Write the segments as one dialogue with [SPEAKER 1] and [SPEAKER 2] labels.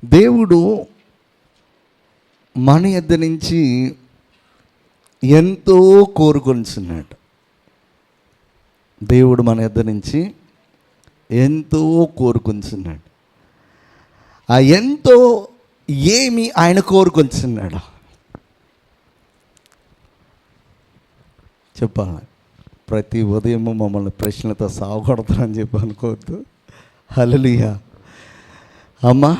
[SPEAKER 1] దేవుడు మన యొద్ద నుంచి ఎంతో కోరుకొనిచున్నాడు. దేవుడు మన యొద్ద నుంచి ఎంతో కోరుకొనిచున్నాడు. ఆ ఎంతో ఏమి ఆయన కోరుకొనిచున్నాడు చెప్పాలి. ప్రతి ఉదయం మమ్మల్ని ప్రశ్నలతో సాగుకొడతారని చెప్పి అనుకోవద్దు. హల్లెలూయా. అమ్మా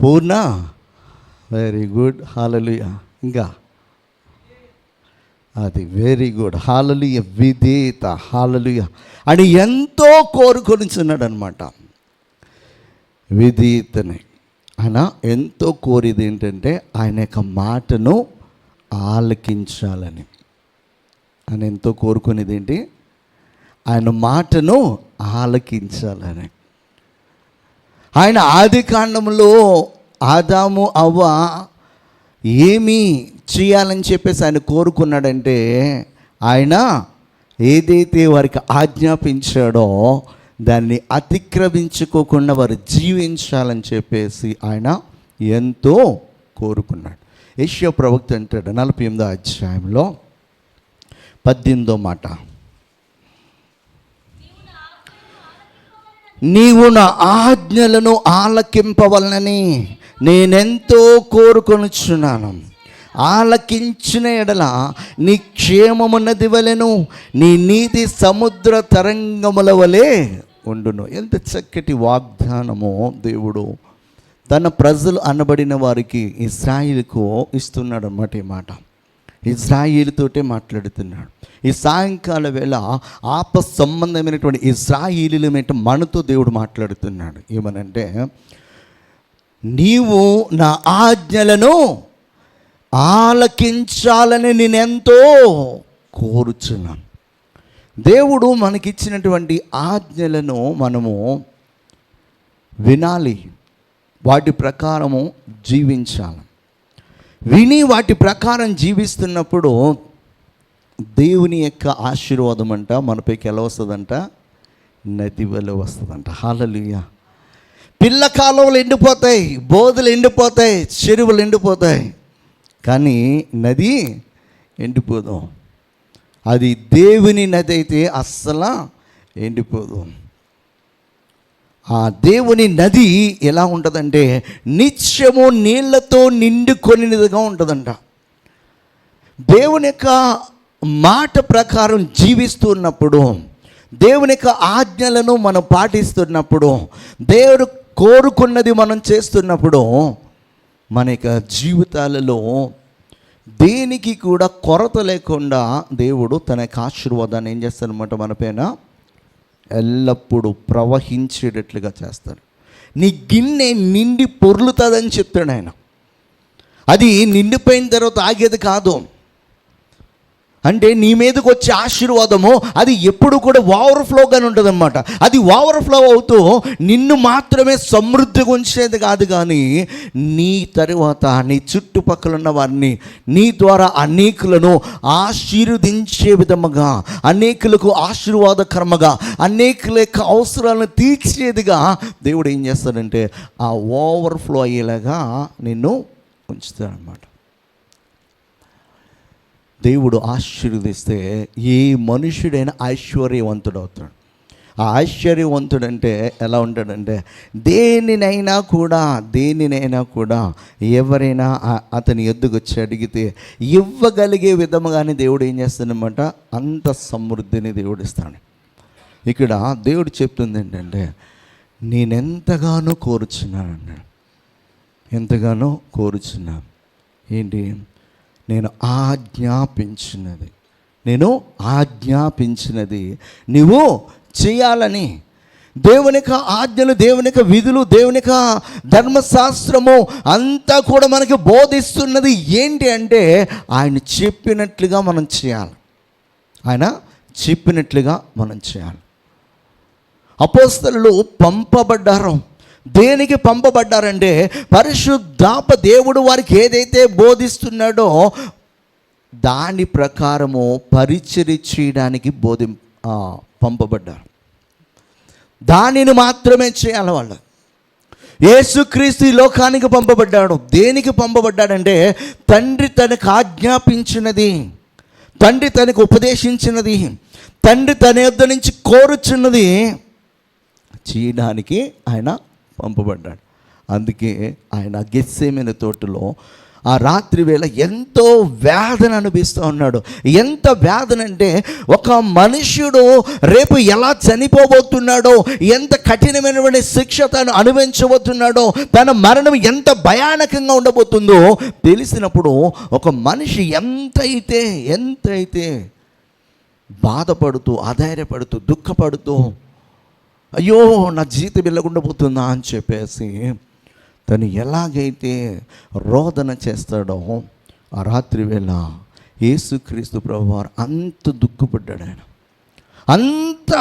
[SPEAKER 1] పూర్ణ, వెరీ గుడ్, హల్లెలూయా. ఇంకా అది వెరీ గుడ్, హల్లెలూయా. విధేయత, హల్లెలూయా అని ఎంతో కోరుకొనిచున్నాడు అనమాట. విధేయతని ఆయన ఎంతో కోరేది ఏంటంటే ఆయన యొక్క మాటను ఆలకించాలని. ఆయన ఎంతో కోరుకునేది ఏంటి? ఆయన మాటను ఆలకించాలని. ఆయన ఆది కాండంలో ఆదాము అవ్వ ఏమి చేయాలని చెప్పేసి ఆయన కోరుకున్నాడంటే, ఆయన ఏదైతే వారికి ఆజ్ఞాపించాడో దాన్ని అతిక్రమించుకోకుండా వారు జీవించాలని చెప్పేసి ఆయన ఎంతో కోరుకున్నాడు. యెషయా ప్రవక్త అంటాడు 48వ అధ్యాయంలో 18వ మాట, నీవు నా ఆజ్ఞలను ఆలకింపవలనని నేనెంతో కోరుకొనుచున్నాను. ఆలకించిన ఎడల నీ క్షేమమున్నది వలెను, నీ నీతి సముద్ర తరంగముల వలె ఉండును. ఎంత చక్కటి వాగ్దానమో దేవుడు తన ప్రజలు అనబడిన వారికి ఇశ్రాయేలుకు ఇస్తున్నాడు అన్నమాట. ఈ మాట ఇశ్రాయేలుతోటే మాట్లాడుతున్నాడు. ఈ సాయంకాల వేళ ఆప సంబంధమైనటువంటి ఇశ్రాయేలీల మీద మనతో దేవుడు మాట్లాడుతున్నాడు. ఏమనంటే, నీవు నా ఆజ్ఞలను ఆలకించాలని నేనెంతో కోరుచున్నాను. దేవుడు మనకిచ్చినటువంటి ఆజ్ఞలను మనము వినాలి, వాటి ప్రకారము జీవించాలి. విని వాటి ప్రకారం జీవిస్తున్నప్పుడు దేవుని యొక్క ఆశీర్వాదం అంట మనపైకి ఎలా వస్తుందంట? నది వలె వస్తుందంట. హల్లెలూయా. పిల్ల కాలువలు ఎండిపోతాయి, బోధలు ఎండిపోతాయి, చెరువులు ఎండిపోతాయి, కానీ నది ఎండిపోదు. అది దేవుని నది అయితే అస్సలు ఎండిపోదు. ఆ దేవుని నది ఎలా ఉంటుందంటే నిత్యము నీళ్లతో నిండుకొనిదిగా ఉంటుందంట. దేవుని యొక్క మాట ప్రకారం జీవిస్తున్నప్పుడు, దేవుని యొక్క ఆజ్ఞలను మనం పాటిస్తున్నప్పుడు, దేవుడు కోరుకున్నది మనం చేస్తున్నప్పుడు మన యొక్క జీవితాలలో దేనికి కూడా కొరత లేకుండా దేవుడు తన యొక్క ఆశీర్వాదాన్ని ఏం చేస్తాడనమాట మన పైన ఎల్లప్పుడూ ప్రవహించేటట్లుగా చేస్తాడు. నీ గిన్నె నిండి పొర్లుతుందని చెప్తాడు ఆయన. అది నిండిపోయిన తర్వాత ఆగేది కాదు. అంటే నీ మీదకి వచ్చే ఆశీర్వాదము అది ఎప్పుడు కూడా ఓవర్ఫ్లోగానే ఉంటుంది అన్నమాట. అది ఓవర్ఫ్లో అవుతూ నిన్ను మాత్రమే సమృద్ధిగా ఉంచేది కాదు, కానీ నీ తరువాత నీ చుట్టుపక్కల ఉన్న వారిని నీ ద్వారా అనేకులను ఆశీర్వదించే విధముగా, అనేకులకు ఆశీర్వాదకరముగా, అనేకుల యొక్క అవసరాలను తీర్చేదిగా దేవుడు ఏం చేస్తాడంటే ఆ ఓవర్ఫ్లో అయ్యేలాగా నిన్ను ఉంచుతాడనమాట. దేవుడు ఆశీర్వదిస్తే ఏ మనుషుడైనా ఐశ్వర్యవంతుడు అవుతాడు. ఆ ఐశ్వర్యవంతుడంటే ఎలా ఉంటాడంటే దేనినైనా కూడా ఎవరైనా అతని ఎద్దుకు వచ్చి అడిగితే ఇవ్వగలిగే విధముగానే దేవుడు ఏం చేస్తాడనమాట, అంత సమృద్ధిని దేవుడు ఇస్తాడు. ఇక్కడ దేవుడు చెప్తుంది ఏంటంటే, నేనెంతగానో కోరుచున్నాను, ఎంతగానో కోరుచున్నాను. ఏంటి? నేను ఆజ్ఞాపించినది నీవు చేయాలని. దేవుని యొక్క ఆజ్ఞలు, దేవుని యొక్క విధులు, దేవుని యొక్క ధర్మశాస్త్రము అంతా కూడా మనకి బోధిస్తున్నది ఏంటి అంటే ఆయన చెప్పినట్లుగా మనం చేయాలి. ఆయన చెప్పినట్లుగా మనం చేయాలి. అపోస్తలులు పంపబడ్డారు. దేనికి పంపబడ్డారంటే పరిశుద్ధాత్మ దేవుడు వారికి ఏదైతే బోధిస్తున్నాడో దాని ప్రకారము పరిచర్య చేయడానికి పంపబడ్డారు. దానిని మాత్రమే చేయాలి వాళ్ళు. యేసుక్రీస్తు ఈ లోకానికి పంపబడ్డాడు. దేనికి పంపబడ్డాడంటే తండ్రి తనకు ఆజ్ఞాపించినది, తండ్రి తనకు ఉపదేశించినది, తండ్రి తన యొద్ద నుంచి కోరుచున్నది చేయడానికి ఆయన పంపబడ్డాడు. అందుకే ఆయన గెత్సేమనే తోటలో ఆ రాత్రి వేళ ఎంతో వేదన అనిపిస్తూ ఉన్నాడు. ఎంత వేదన అంటే ఒక మనుష్యుడు రేపు ఎలా చనిపోబోతున్నాడో, ఎంత కఠినమైనటువంటి శిక్ష తను అనుభవించబోతున్నాడో, తన మరణం ఎంత భయానకంగా ఉండబోతుందో తెలిసినప్పుడు ఒక మనిషి ఎంతైతే బాధపడుతూ, అధైర్యపడుతూ, దుఃఖపడుతూ, అయ్యో నా జీవితం వెళ్ళకుండబోతుందా అని చెప్పేసి తను ఎలాగైతే రోదన చేస్తాడో ఆ రాత్రి వేళ యేసుక్రీస్తు ప్రభువారు అంత దుఃఖపడ్డాడు. ఆయన అంత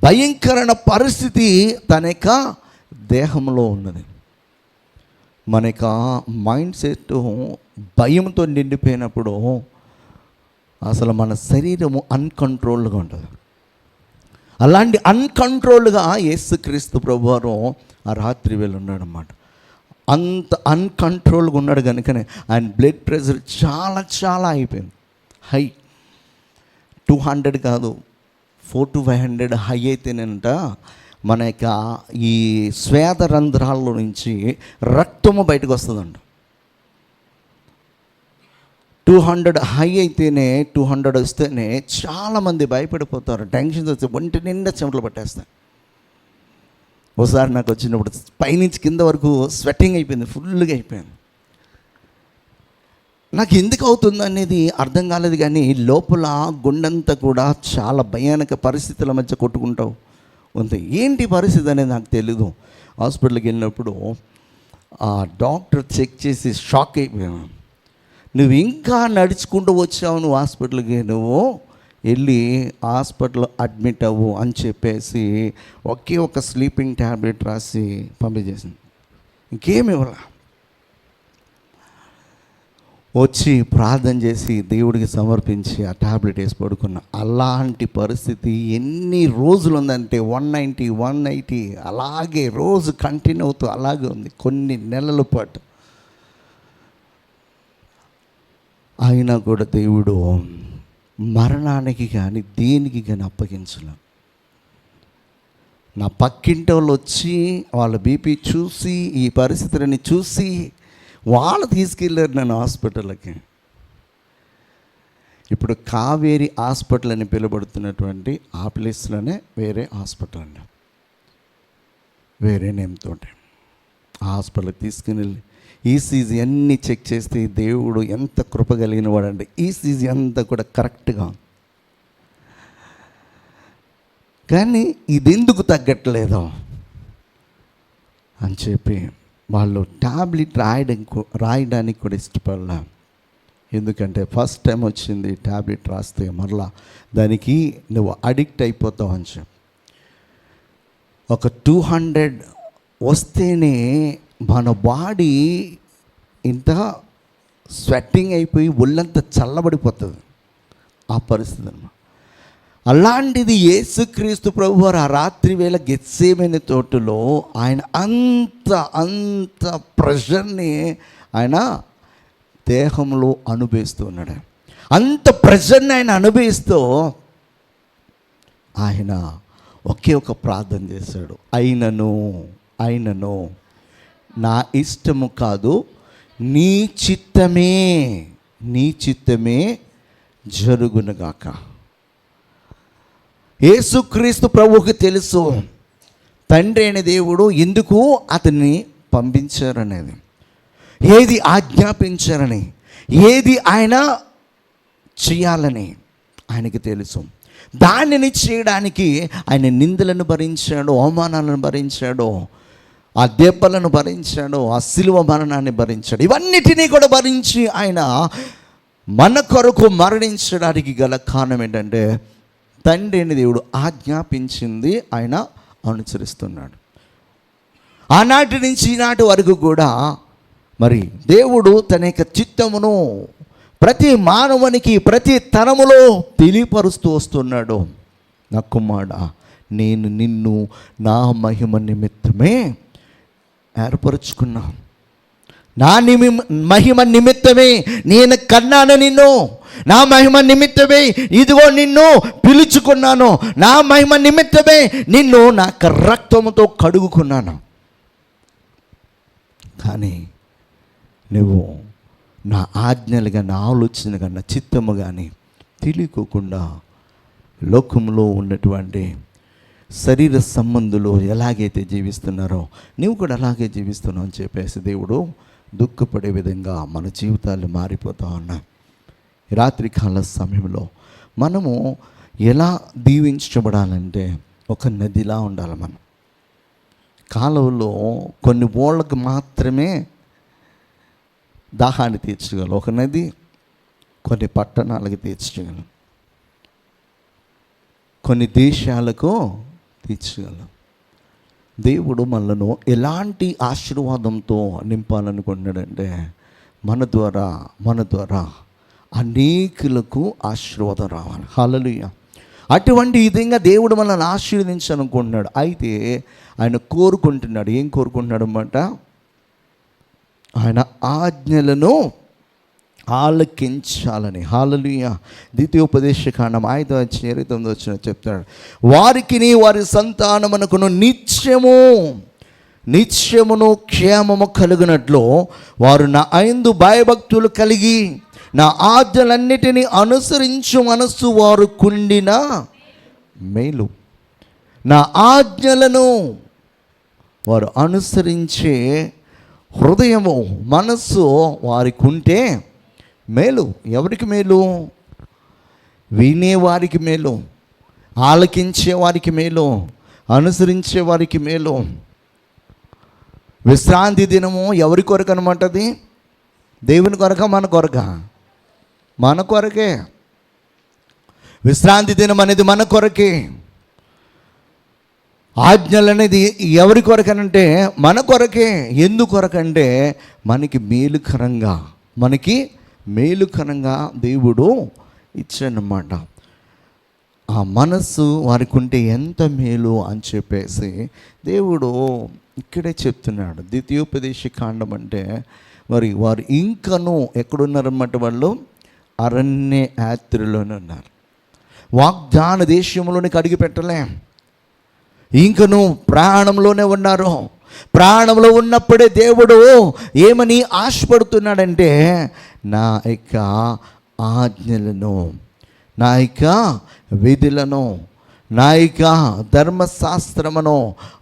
[SPEAKER 1] భయంకరమైన పరిస్థితి తన యొక్క దేహంలో ఉన్నది. మన యొక్క మైండ్ సెట్ భయంతో నిండిపోయినప్పుడు అసలు మన శరీరము అన్కంట్రోల్డ్గా ఉంటుంది. అలాంటి అన్కంట్రోల్డ్గా యేసుక్రీస్తు ప్రభువారు ఆ రాత్రి వేళ ఉన్నాడన్నమాట. అంత అన్కంట్రోల్గా ఉన్నాడు కనుకనే ఆయన బ్లడ్ ప్రెషర్ చాలా అయిపోయింది. హై 200 కాదు 400 to 500 హై అయితేనంట మన యొక్క ఈ స్వేద రంధ్రాల్లో నుంచి రక్తము బయటకు వస్తుందంట. 200 హై అయితేనే 200 వస్తేనే చాలామంది భయపడిపోతారు. టెన్షన్ వచ్చి ఒంటి నిండా చెమటలు పట్టేస్తాయి. ఒకసారి నాకు వచ్చినప్పుడు పైనుంచి కింద వరకు స్వెట్టింగ్ అయిపోయింది, ఫుల్గా అయిపోయింది. నాకు ఎందుకు అవుతుంది అనేది అర్థం కాలేదు, కానీ లోపల గుండెంతా కూడా చాలా భయానక పరిస్థితుల మధ్య కొట్టుకుంటావు ఉంది. ఏంటి పరిస్థితి అనేది నాకు తెలీదు. హాస్పిటల్కి వెళ్ళినప్పుడు ఆ డాక్టర్ చెక్ చేసి షాక్ అయిపోయాను. నువ్వు ఇంకా నడుచుకుంటూ వచ్చావు, నువ్వు హాస్పిటల్కి నువ్వు వెళ్ళి హాస్పిటల్ అడ్మిట్ అవ్వు అని చెప్పేసి ఒకే ఒక స్లీపింగ్ ట్యాబ్లెట్ రాసి పంపించేసింది. ఇంకేమి ఇవ్వాల. వచ్చి ప్రార్థన చేసి దేవుడికి సమర్పించి ఆ ట్యాబ్లెట్ వేసి పడుకున్నా. అలాంటి పరిస్థితి ఎన్ని రోజులు ఉందంటే 190 180 అలాగే రోజు కంటిన్యూ అవుతూ అలాగే ఉంది కొన్ని నెలల పాటు. అయినా కూడా దేవుడు మరణానికి కానీ దేనికి కానీ అప్పగించలేం. నా పక్కింటి వాళ్ళు వచ్చి వాళ్ళ బీపీ చూసి ఈ పరిస్థితులని చూసి వాళ్ళు తీసుకెళ్ళారు నన్ను హాస్పిటల్కి. ఇప్పుడు కావేరి హాస్పిటల్ అని పిలువబడుతున్నటువంటి ఆ ప్లేస్లోనే వేరే హాస్పిటల్ అండి, వేరే నేమ్తో ఆ హాస్పిటల్కి తీసుకుని వెళ్ళి ఈసీజీ అన్నీ చెక్ చేస్తే దేవుడు ఎంత కృప కలిగిన వాడంటే ఈసీజీ అంతా కూడా కరెక్ట్గా, కానీ ఇది ఎందుకు తగ్గట్లేదో అని చెప్పి వాళ్ళు ట్యాబ్లెట్ రాయడానికి కూడా ఇష్టపడలే. ఎందుకంటే ఫస్ట్ టైం వచ్చింది ట్యాబ్లెట్ రాస్తే మరలా దానికి నువ్వు అడిక్ట్ అయిపోతావు అని చెప్పి. ఒక 200 వస్తేనే మన బాడీ ఇంత స్వెట్టింగ్ అయిపోయి ఒళ్ళంతా చల్లబడిపోతుంది ఆ పరిస్థితి అన్నమాట. అలాంటిది యేసుక్రీస్తు ప్రభువారు ఆ రాత్రి వేళ గెత్సేమనే తోటలో ఆయన అంత ప్రెషర్ని ఆయన దేహంలో అనుభవిస్తూ ఉన్నాడు. అంత ప్రెషర్ని ఆయన అనుభవిస్తూ ఆయన ఒకే ఒక ప్రార్థన చేశాడు. అయినను నా ఇష్టము కాదు, నీ చిత్తమే జరుగునుగాక. యేసుక్రీస్తు ప్రభువుకి తెలుసు తండ్రి అయిన దేవుడు ఎందుకు అతన్ని పంపించారనేది, ఏది ఆజ్ఞాపించారని, ఏది ఆయన చేయాలని ఆయనకి తెలుసు. దానిని చేయడానికి ఆయన నిందలను భరించాడు, అవమానాలను భరించాడు, ఆ దెబ్బలను భరించాడు, ఆ సిలువ మరణాన్ని భరించాడు. ఇవన్నిటినీ కూడా భరించి ఆయన మన కొరకు మరణించడానికి గల కారణం ఏంటంటే తండ్రి అయిన దేవుడు ఆజ్ఞాపించింది ఆయన అనుసరిస్తున్నాడు. ఆనాటి నుంచి ఈనాటి వరకు కూడా మరి దేవుడు తన యొక్క చిత్తమును ప్రతి మానవునికి ప్రతి తరములో తెలియపరుస్తూ వస్తున్నాడు. నా కుమారుడా, నేను నిన్ను నా మహిమ నిమిత్తమే ఏర్పరుచుకున్నాను. నా మహిమ నిమిత్తమే నేను కన్నాను నిన్ను. నా మహిమ నిమిత్తమే ఇదిగో నిన్ను పిలుచుకున్నాను. నా మహిమ నిమిత్తమే నిన్ను నా రక్తముతో కడుగుకున్నాను. కానీ నువ్వు నా ఆజ్ఞలుగా, నా ఆలోచనగా, నా చిత్తము కానీ తెలియకోకుండా లోకంలో ఉన్నటువంటి శరీర సంబంధులు ఎలాగైతే జీవిస్తున్నారో నీవు కూడా అలాగే జీవిస్తున్నావు అని చెప్పేసి దేవుడు దుఃఖపడే విధంగా మన జీవితాలు మారిపోతూ ఉన్నాయి. రాత్రికాల సమయంలో మనము ఎలా దీవించబడాలంటే ఒక నదిలా ఉండాలి. మనం కాలువలో కొన్ని ఓళ్ళకు మాత్రమే దాహాన్ని తీర్చగలం. ఒక నది కొన్ని పట్టణాలకు తీర్చగలం, కొన్ని దేశాలకు తీర్చగలం. దేవుడు మనలను ఎలాంటి ఆశీర్వాదంతో నింపాలనుకున్నాడంటే మన ద్వారా అనేకులకు ఆశీర్వాదం రావాలి. హల్లెలూయా. అటువంటి విధంగా దేవుడు మనల్ని ఆశీర్వదించాలనుకుంటున్నాడు. అయితే ఆయన కోరుకుంటున్నాడు, ఏం కోరుకుంటున్నాడు అన్నమాట? ఆయన ఆజ్ఞలను ఆలకించాలని. హల్లెలూయా. ద్వితీయోపదేశకాండం 5:29 చెప్తాడు, వారికి వారి సంతానమునకును నిత్యమును క్షేమము కలుగునట్లు వారు నా యందు భయభక్తులు కలిగి నా ఆజ్ఞలన్నిటినీ అనుసరించు మనస్సు వారు కుండిన మేలు. నా ఆజ్ఞలను వారు అనుసరించే హృదయము, మనస్సు వారికి ఉంటే మేలు. ఎవరికి మేలు? వినేవారికి మేలు, ఆలకించే వారికి మేలు, అనుసరించే వారికి మేలు. విశ్రాంతి దినము ఎవరి కొరకు అనమాటది? దేవుని కొరక, మన కొరక? మన కొరకే. విశ్రాంతి దినం అనేది మన కొరకే. ఆజ్ఞలు అనేది ఎవరి కొరకనంటే మన కొరకే. ఎందుకొరకంటే మనకి మేలుకరంగా దేవుడు ఇచ్చాడనమాట. ఆ మనస్సు వారికి ఉంటే ఎంత మేలు అని చెప్పేసి దేవుడు ఇక్కడే చెప్తున్నాడు. ద్వితీయోపదేశకాండం అంటే మరి వారు ఇంకనూ ఎక్కడున్నారన్నమాట? వాళ్ళు అరణ్య యాత్రలోనే ఉన్నారు. వాగ్దాన దేశంలోనికి అడిగి పెట్టలేం. ఇంకను ప్రాణంలోనే ఉన్నారు. ప్రాణంలో ఉన్నప్పుడే దేవుడు ఏమని ఆశపడుతున్నాడంటే నా యొక్క ఆజ్ఞలను, నా యొక్క విధులను, నా యొక్క ధర్మశాస్త్రమును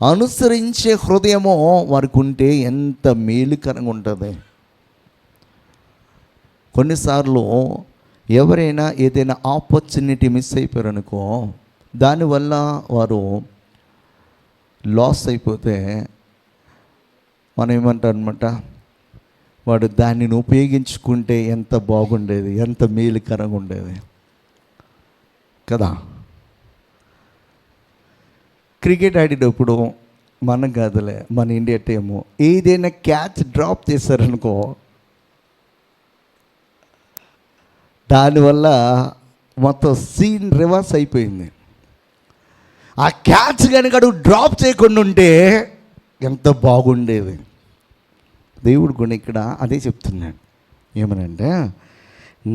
[SPEAKER 1] అనుసరించే హృదయము వారికి ఉంటే ఎంత మేలుకరంగా ఉంటుంది. కొన్నిసార్లు ఎవరైనా ఏదైనా ఆపర్చునిటీ మిస్ అయిపోయారనుకో, దానివల్ల వారు లాస్ అయిపోతే మనం ఏమంటారు అనమాట, వాడు దానిని ఉపయోగించుకుంటే ఎంత బాగుండేది, ఎంత మేలుకరంగా ఉండేది కదా. క్రికెట్ ఆడేటప్పుడు మనం కాదులే, మన ఇండియా టీము ఏదైనా క్యాచ్ డ్రాప్ చేశారనుకో, దానివల్ల మొత్తం సీన్ రివర్స్ అయిపోయింది. ఆ క్యాచ్ కనుక డ్రాప్ చేయకుండా ఉంటే ఎంత బాగుండేది. దేవుడు కూడా ఇక్కడ అదే చెప్తున్నాడు. ఏమనంటే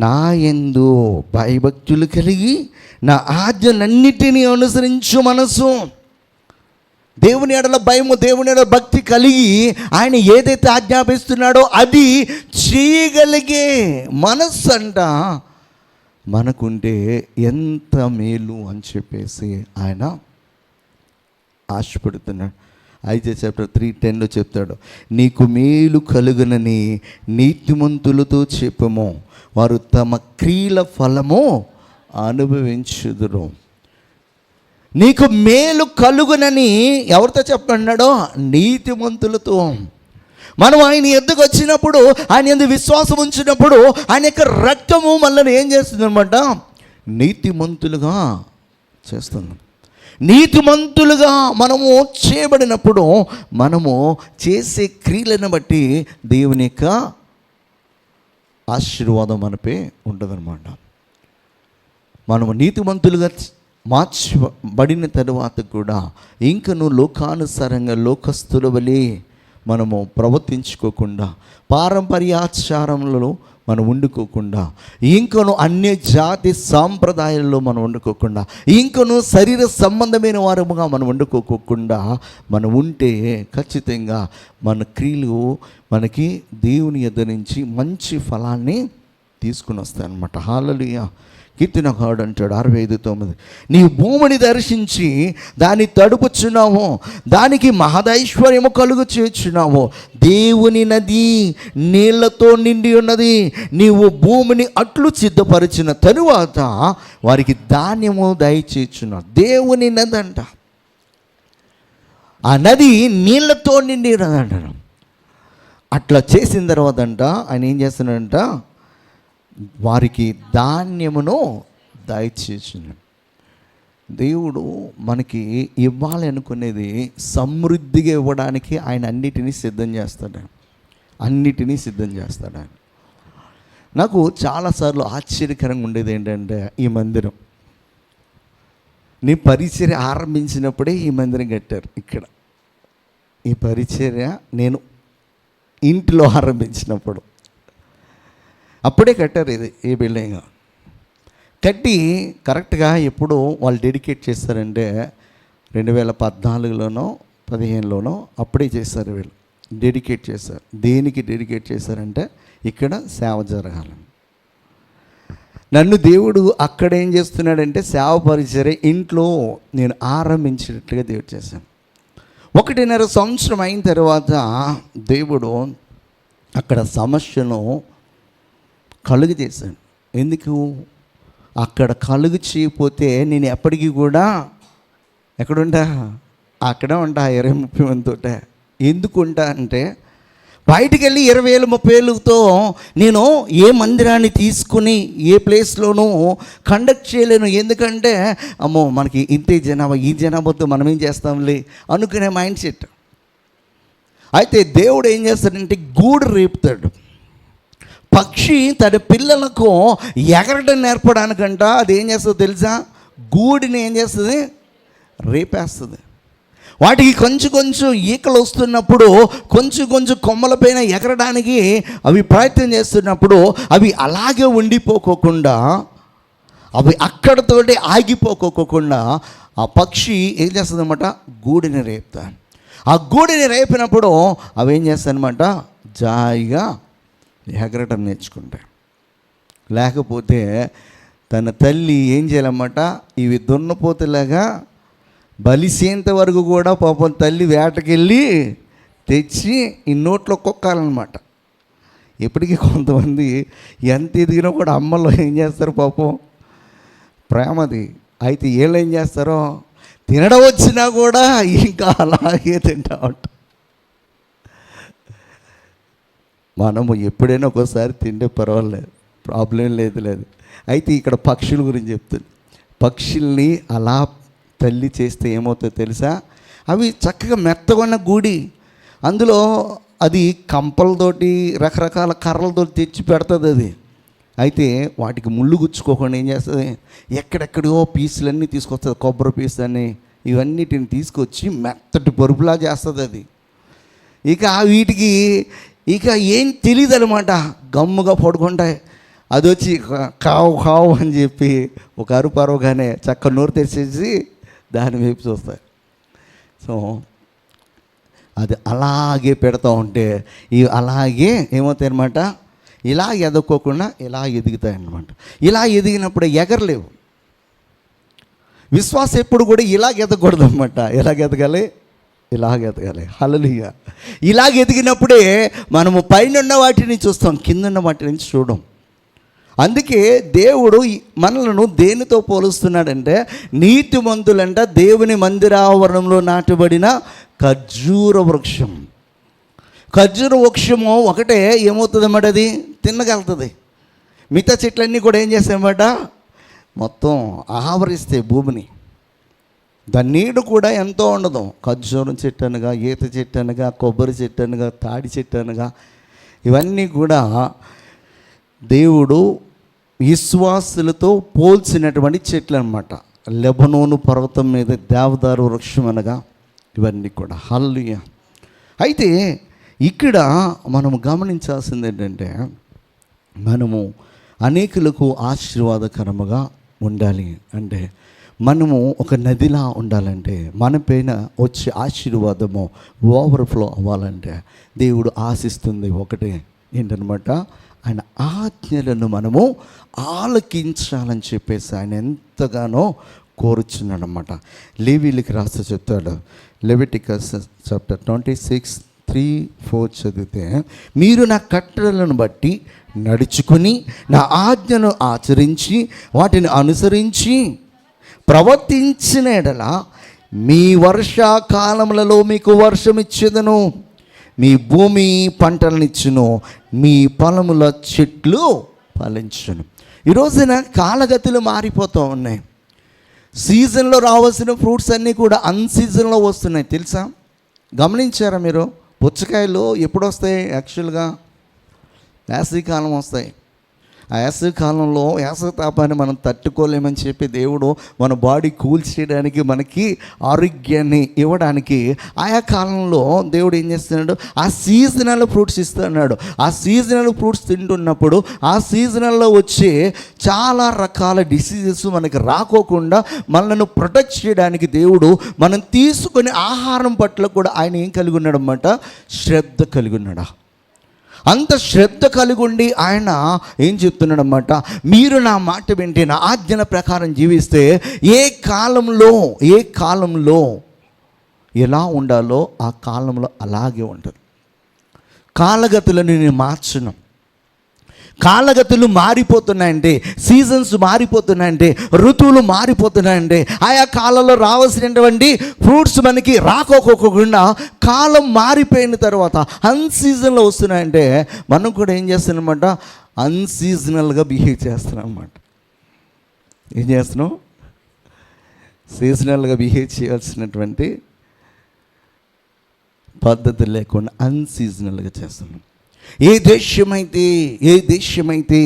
[SPEAKER 1] నా యందు భయభక్తులు కలిగి నా ఆజ్ఞలన్నిటినీ అనుసరించు మనసు. దేవుని ఎడల భయము, దేవుని ఎడల భక్తి కలిగి ఆయన ఏదైతే ఆజ్ఞాపిస్తున్నాడో అది చేయగలిగే మనస్సు అంట మనకుంటే ఎంత మేలు అని చెప్పేసి ఆయన ఆశపడుతున్నాడు. అయితే చాప్టర్ 3:10 చెప్తాడు, నీకు మేలు కలుగునని నీతిమంతులతో చెప్పము, వారు తమ క్రియల ఫలము అనుభవించుదురు. నీకు మేలు కలుగునని ఎవరితో చెప్పన్నాడో? నీతిమంతులతో. మనం ఆయన ఎద్దుకు వచ్చినప్పుడు, ఆయన ఎందుకు విశ్వాసం ఉంచినప్పుడు ఆయన యొక్క రక్తము మనల్ని ఏం చేస్తుంది అనమాట? నీతిమంతులుగా చేస్తుంది. నీతిమంతులుగా మనము చేయబడినప్పుడు మనము చేసే క్రియలను బట్టి దేవుని యొక్క ఆశీర్వాదం మనపై ఉంటుందన్నమాట. మనము నీతిమంతులుగా మార్చబడిన తరువాత కూడా ఇంకను లోకానుసారంగా లోకస్తుల వలె మనము ప్రవర్తించుకోకుండా, పారంపర్యాచారంలో మనం వండుకోకుండా, ఇంకను అన్య జాతి సాంప్రదాయాల్లో మనం వండుకోకుండా, ఇంకను శరీర సంబంధమైన వారముగా మనం వండుకోకుండా మనం ఉంటే ఖచ్చితంగా మన క్రియలు మనకి దేవుని యొద్ద నుంచి మంచి ఫలాన్ని తీసుకుని వస్తాయి అన్నమాట. హల్లెలూయా. కీర్తనకారుడు అంటాడు 65:9, నీ భూమిని దర్శించి దాన్ని తడుపుచున్నావు, దానికి మహదైశ్వర్యము కలుగు చేర్చున్నావు. దేవుని నది నీళ్లతో నిండి ఉన్నది. నీవు భూమిని అట్లు సిద్ధపరిచిన తరువాత వారికి ధాన్యము దయచేర్చున్నావు. దేవుని నది అంట, ఆ నది నీళ్లతో నిండి ఉన్నదంట. అట్లా చేసిన తర్వాత అంట ఆయన ఏం చేస్తున్నాడంట, వారికి ధాన్యమును దయచేస్తున్నాడు. దేవుడు మనకి ఇవ్వాలి అనుకునేది సమృద్ధిగా ఇవ్వడానికి ఆయన అన్నిటినీ సిద్ధం చేస్తాడు, అన్నిటినీ సిద్ధం చేస్తాడు ఆయన. నాకు చాలాసార్లు ఆశ్చర్యకరంగా ఉండేది ఏంటంటే, ఈ మందిరం నీ పరిచర్య ఆరంభించినప్పుడే ఈ మందిరం కట్టారు. ఇక్కడ ఈ పరిచర్య నేను ఇంట్లో ఆరంభించినప్పుడు అప్పుడే కట్టారు. ఈ బిల్డింగ్ కట్టి కరెక్ట్గా ఎప్పుడు వాళ్ళు డెడికేట్ చేస్తారంటే 2014లోనో 15లోనో అప్పుడే చేస్తారు. వీళ్ళు డెడికేట్ చేశారు. దేనికి డెడికేట్ చేశారంటే ఇక్కడ సేవ జరగాలి. నన్ను దేవుడు అక్కడ ఏం చేస్తున్నాడంటే సేవ పరిచర్య ఇంట్లో నేను ఆరంభించినట్లుగా దేవుడు చేశాను. 1.5 సంవత్సరం అయిన తర్వాత దేవుడు అక్కడ సమస్యను కలుగు చేశాను. ఎందుకు అక్కడ కలుగు చేయకపోతే నేను ఎప్పటికీ కూడా ఎక్కడుంటా, అక్కడే ఉంటా 20-30 మందితో. ఎందుకు ఉంటా అంటే, బయటికి వెళ్ళి 20,000-30,000తో నేను ఏ మందిరాన్ని తీసుకుని ఏ ప్లేస్లోనూ కండక్ట్ చేయలేను. ఎందుకంటే అమ్మో మనకి ఇంతే జనాభా, ఈ జనాభాతో మనం ఏం చేస్తాంలే అనుకునే మైండ్ సెట్. అయితే దేవుడు ఏం చేస్తాడంటే గూడు రేపుతాడు. పక్షి తన పిల్లలకు ఎగరడం నేర్పడానికంట అది ఏం చేస్తుందో తెలుసా, గూడిని ఏం చేస్తుంది, రేపేస్తుంది. వాటికి కొంచెం కొంచెం ఈకలు వస్తున్నప్పుడు, కొంచెం కొంచెం కొమ్మలపైన ఎగరడానికి అవి ప్రయత్నం చేస్తున్నప్పుడు అవి అలాగే ఉండిపోకోకుండా, అవి అక్కడతోటి ఆగిపోకోకుండా ఆ పక్షి ఏం చేస్తుంది అన్నమాట, గూడిని రేపుతాయి. ఆ గూడిని రేపినప్పుడు అవి ఏం చేస్తాయన్నమాట, జాయిగా ఎగరటం నేర్చుకుంటాయి. లేకపోతే తన తల్లి ఏం చేయాలన్నమాట, ఇవి దున్నపోతులాగా బలిసేంత వరకు కూడా పాపం తల్లి వేటకెళ్ళి తెచ్చి ఈ నోట్లో కొక్కాలన్నమాట. ఇప్పటికీ కొంతమంది ఎంత ఎదిగినా కూడా అమ్మలో ఏం చేస్తారు పాపం, ప్రేమది. అయితే వీళ్ళు ఏం చేస్తారో, తినడం వచ్చినా కూడా ఇంకా అలాగే తింటా ఉంటాం. మనము ఎప్పుడైనా ఒకసారి తింటే పర్వాలేదు, ప్రాబ్లం లేదు. అయితే ఇక్కడ పక్షుల గురించి చెప్తుంది. పక్షుల్ని అలా తల్లి చేస్తే ఏమవుతుందో తెలుసా, అవి చక్కగా మెత్తగొన్న గూడి, అందులో అది కంపలతోటి రకరకాల కర్రలతో తెచ్చి పెడుతుంది అది. అయితే వాటికి ముళ్ళు గుచ్చుకోకుండా ఏం చేస్తుంది, ఎక్కడెక్కడో పీసులన్నీ తీసుకొస్తుంది, కొబ్బరి పీసు అని ఇవన్నిటిని తీసుకొచ్చి మెత్తటి పరుపులా చేస్తుంది అది. ఇక వీటికి ఇక ఏం తెలియదు అనమాట, గమ్ముగా పడుకుంటాయి. అది వచ్చి కావు కావు అని చెప్పి ఒక అరుపరవగానే చక్క నోరు తెరిచేసి దాని వైపు చూస్తాయి. సో అది అలాగే పెడతా ఉంటే ఇవి అలాగే ఏమవుతాయి అనమాట, ఇలా ఎదుక్కోకుండా ఇలా ఎదుగుతాయి అన్నమాట. ఇలా ఎదిగినప్పుడు ఎగరలేవు. విశ్వాసం ఎప్పుడు కూడా ఇలాగ ఎదగకూడదు అనమాట. ఎలాగ ఎదగాలి, ఇలాగ ఎదగాలి. హల్లెలూయా. ఇలాగ ఎదిగినప్పుడే మనము పైన ఉన్న వాటిని చూస్తాం, కింద ఉన్న వాటి నుంచి చూడం. అందుకే దేవుడు మనలను దేనితో పోలుస్తున్నాడంటే, నీతిమంతులంట దేవుని మందిరావరణంలో నాటబడిన ఖర్జూర వృక్షం. ఖర్జూర వృక్షము ఒకటే ఏమవుతుంది అన్నమాట, అది తిన్నగలుగుతుంది. మిగతా చెట్లన్నీ కూడా ఏం చేస్తాయన్నమాట, మొత్తం ఆవరిస్తాయి భూమిని. దాని నీడు కూడా ఎంతో ఉండదు. ఖర్జూరం చెట్టు అనగా, ఈత చెట్టు అనగా, కొబ్బరి చెట్టు అనగా, తాడి చెట్టు అనగా, ఇవన్నీ కూడా దేవుడు విశ్వాసులతో పోల్చినటువంటి చెట్లు అన్నమాట. లెబనోను పర్వతం మీద దేవదారు వృక్షం అనగా ఇవన్నీ కూడా. హల్లెలూయా. అయితే ఇక్కడ మనము గమనించాల్సింది ఏంటంటే, మనము అనేకులకు ఆశీర్వాదకరముగా ఉండాలి అంటే, మనము ఒక నదిలా ఉండాలంటే, మన పైన వచ్చే ఆశీర్వాదము ఓవర్ఫ్లో అవ్వాలంటే దేవుడు ఆశిస్తుంది ఒకటే ఏంటనమాట, ఆయన ఆజ్ఞలను మనము ఆలకించాలని చెప్పేసి ఆయన ఎంతగానో కోరుచున్నాడు అనమాట. లేవీయులకు రాస్తే చెప్తాడు, లెవిటికస్ చాప్టర్ 26:3-4 చదివితే, మీరు నా కట్టడలను బట్టి నడుచుకొని నా ఆజ్ఞను ఆచరించి వాటిని అనుసరించి ప్రవర్తించిన ఎడల మీ వర్షాకాలములలో మీకు వర్షం ఇచ్చేదను, మీ భూమి పంటలనిచ్చును, మీ పొలముల చెట్లు ఫలించును. ఈ రోజున కాలగతులు మారిపోతూ ఉన్నాయి. సీజన్లో రావాల్సిన ఫ్రూట్స్ అన్నీ కూడా అన్సీజన్లో వస్తున్నాయి. తెలుసా? గమనించారా మీరు? పుచ్చకాయలు ఎప్పుడు వస్తాయి? యాక్చువల్గా వేసవికాలం వస్తాయి. ఆ వేసవి కాలంలో వేసవి తాపాన్ని మనం తట్టుకోలేమని చెప్పి దేవుడు మన బాడీ కూల్ చేయడానికి, మనకి ఆరోగ్యాన్ని ఇవ్వడానికి ఆయా కాలంలో దేవుడు ఏం చేస్తున్నాడు, ఆ సీజనల్ ఫ్రూట్స్ ఇస్తున్నాడు. ఆ సీజనల్ ఫ్రూట్స్ తింటున్నప్పుడు ఆ సీజనల్లో వచ్చే చాలా రకాల డిసీజెస్ మనకి రాకోకుండా మనల్ని ప్రొటెక్ట్ చేయడానికి దేవుడు మనం తీసుకునే ఆహారం పట్ల కూడా ఆయన ఏం కలిగి ఉన్నాడు అన్నమాట, శ్రద్ధ కలిగి ఉన్నాడు. అంత శ్రద్ధ కలిగి ఉండి ఆయన ఏం చెప్తున్నాడు అన్నమాట, మీరు నా మాట వింటే నా ఆజ్ఞల ప్రకారం జీవిస్తే ఏ కాలంలో ఎలా ఉండాలో ఆ కాలంలో అలాగే ఉంటుంది. కాలగతులను నేను మార్చను. కాలగతులు మారిపోతున్నాయంటే, సీజన్స్ మారిపోతున్నాయంటే, ఋతువులు మారిపోతున్నాయంటే, ఆయా కాలంలో రావాల్సినటువంటి ఫ్రూట్స్ మనకి రాకోకుండా కాలం మారిపోయిన తర్వాత అన్సీజన్లో వస్తున్నాయంటే మనం కూడా ఏం చేస్తున్నామన్నమాట, అన్సీజనల్గా బిహేవ్ చేస్తున్నాం అన్నమాట. ఏం చేస్తున్నాం? సీజనల్గా బిహేవ్ చేయాల్సినటువంటి పద్ధతి లేకుండా అన్సీజనల్గా చేస్తున్నాం. ఏ దేశమైతే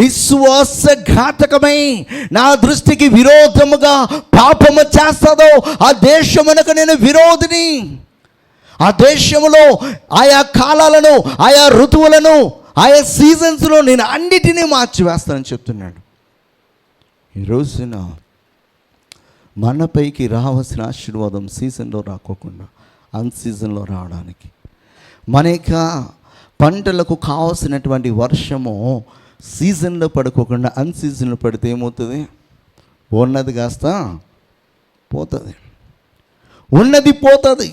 [SPEAKER 1] విశ్వాసఘాతకమై నా దృష్టికి విరోధముగా పాపము చేస్తుందో ఆ దేశమునకు నేను విరోధిని. ఆ దేశంలో ఆయా కాలాలను, ఆయా ఋతువులను, ఆయా సీజన్స్లో నేను అన్నిటినీ మార్చివేస్తానని చెప్తున్నాడు. ఈ రోజున మనపైకి రావాల్సిన ఆశీర్వాదం సీజన్లో రాకోకుండా అన్సీజన్లో రావడానికి, మన యొక్క పంటలకు కావాల్సినటువంటి వర్షము సీజన్లో పడుకోకుండా అన్సీజన్లో పడితే ఏమవుతుంది? ఉన్నది కాస్త పోతుంది, ఉన్నది పోతుంది.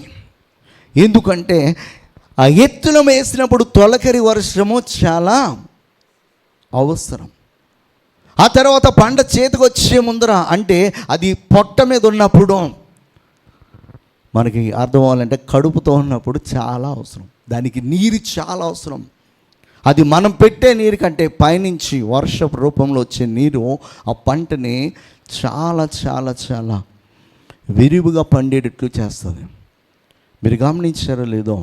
[SPEAKER 1] ఎందుకంటే ఆ ఎత్తున వేసినప్పుడు తొలకరి వర్షము చాలా అవసరం. ఆ తర్వాత పంట చేతికి వచ్చే ముందర, అంటే అది పొట్ట మీద ఉన్నప్పుడు, మనకి అర్థం అవ్వాలంటే కడుపుతో ఉన్నప్పుడు చాలా అవసరం. దానికి నీరు చాలా అవసరం. అది మనం పెట్టే నీరు కంటే పైనుంచి వర్షపు రూపంలో వచ్చే నీరు ఆ పంటని చాలా చాలా చాలా విరివిగా పండేటట్లు చేస్తుంది. మీరు గమనించారో లేదో,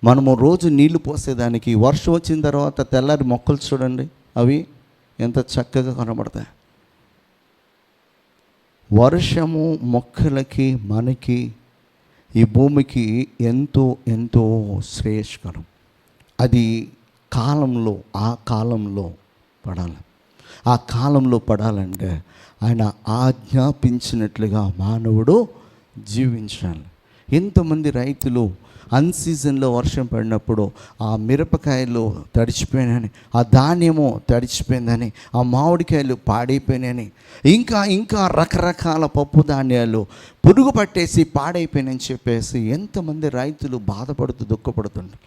[SPEAKER 1] మనము రోజు నీళ్లు పోసేదానికి వర్షం వచ్చిన తర్వాత తెల్లారి మొక్కలు చూడండి, అవి ఎంత చక్కగా కనబడతాయి. వర్షము మొక్కలకి, మనకి, ఈ భూమికి ఎంతో ఎంతో శ్రేయస్కరం. అది కాలంలో, ఆ కాలంలో పడాలి. ఆ కాలంలో పడాలంటే ఆయన ఆజ్ఞాపించినట్లుగా మానవుడు జీవించాలి. ఎంతోమంది రైతులు అన్సీజన్లో వర్షం పడినప్పుడు ఆ మిరపకాయలు తడిచిపోయినాయని, ఆ ధాన్యము తడిచిపోయిందని, ఆ మామిడికాయలు పాడైపోయినాయని, ఇంకా రకరకాల పప్పు ధాన్యాలు పురుగు పట్టేసి పాడైపోయినాయని చెప్పేసి ఎంతమంది రైతులు బాధపడుతూ దుఃఖపడుతుంటారు.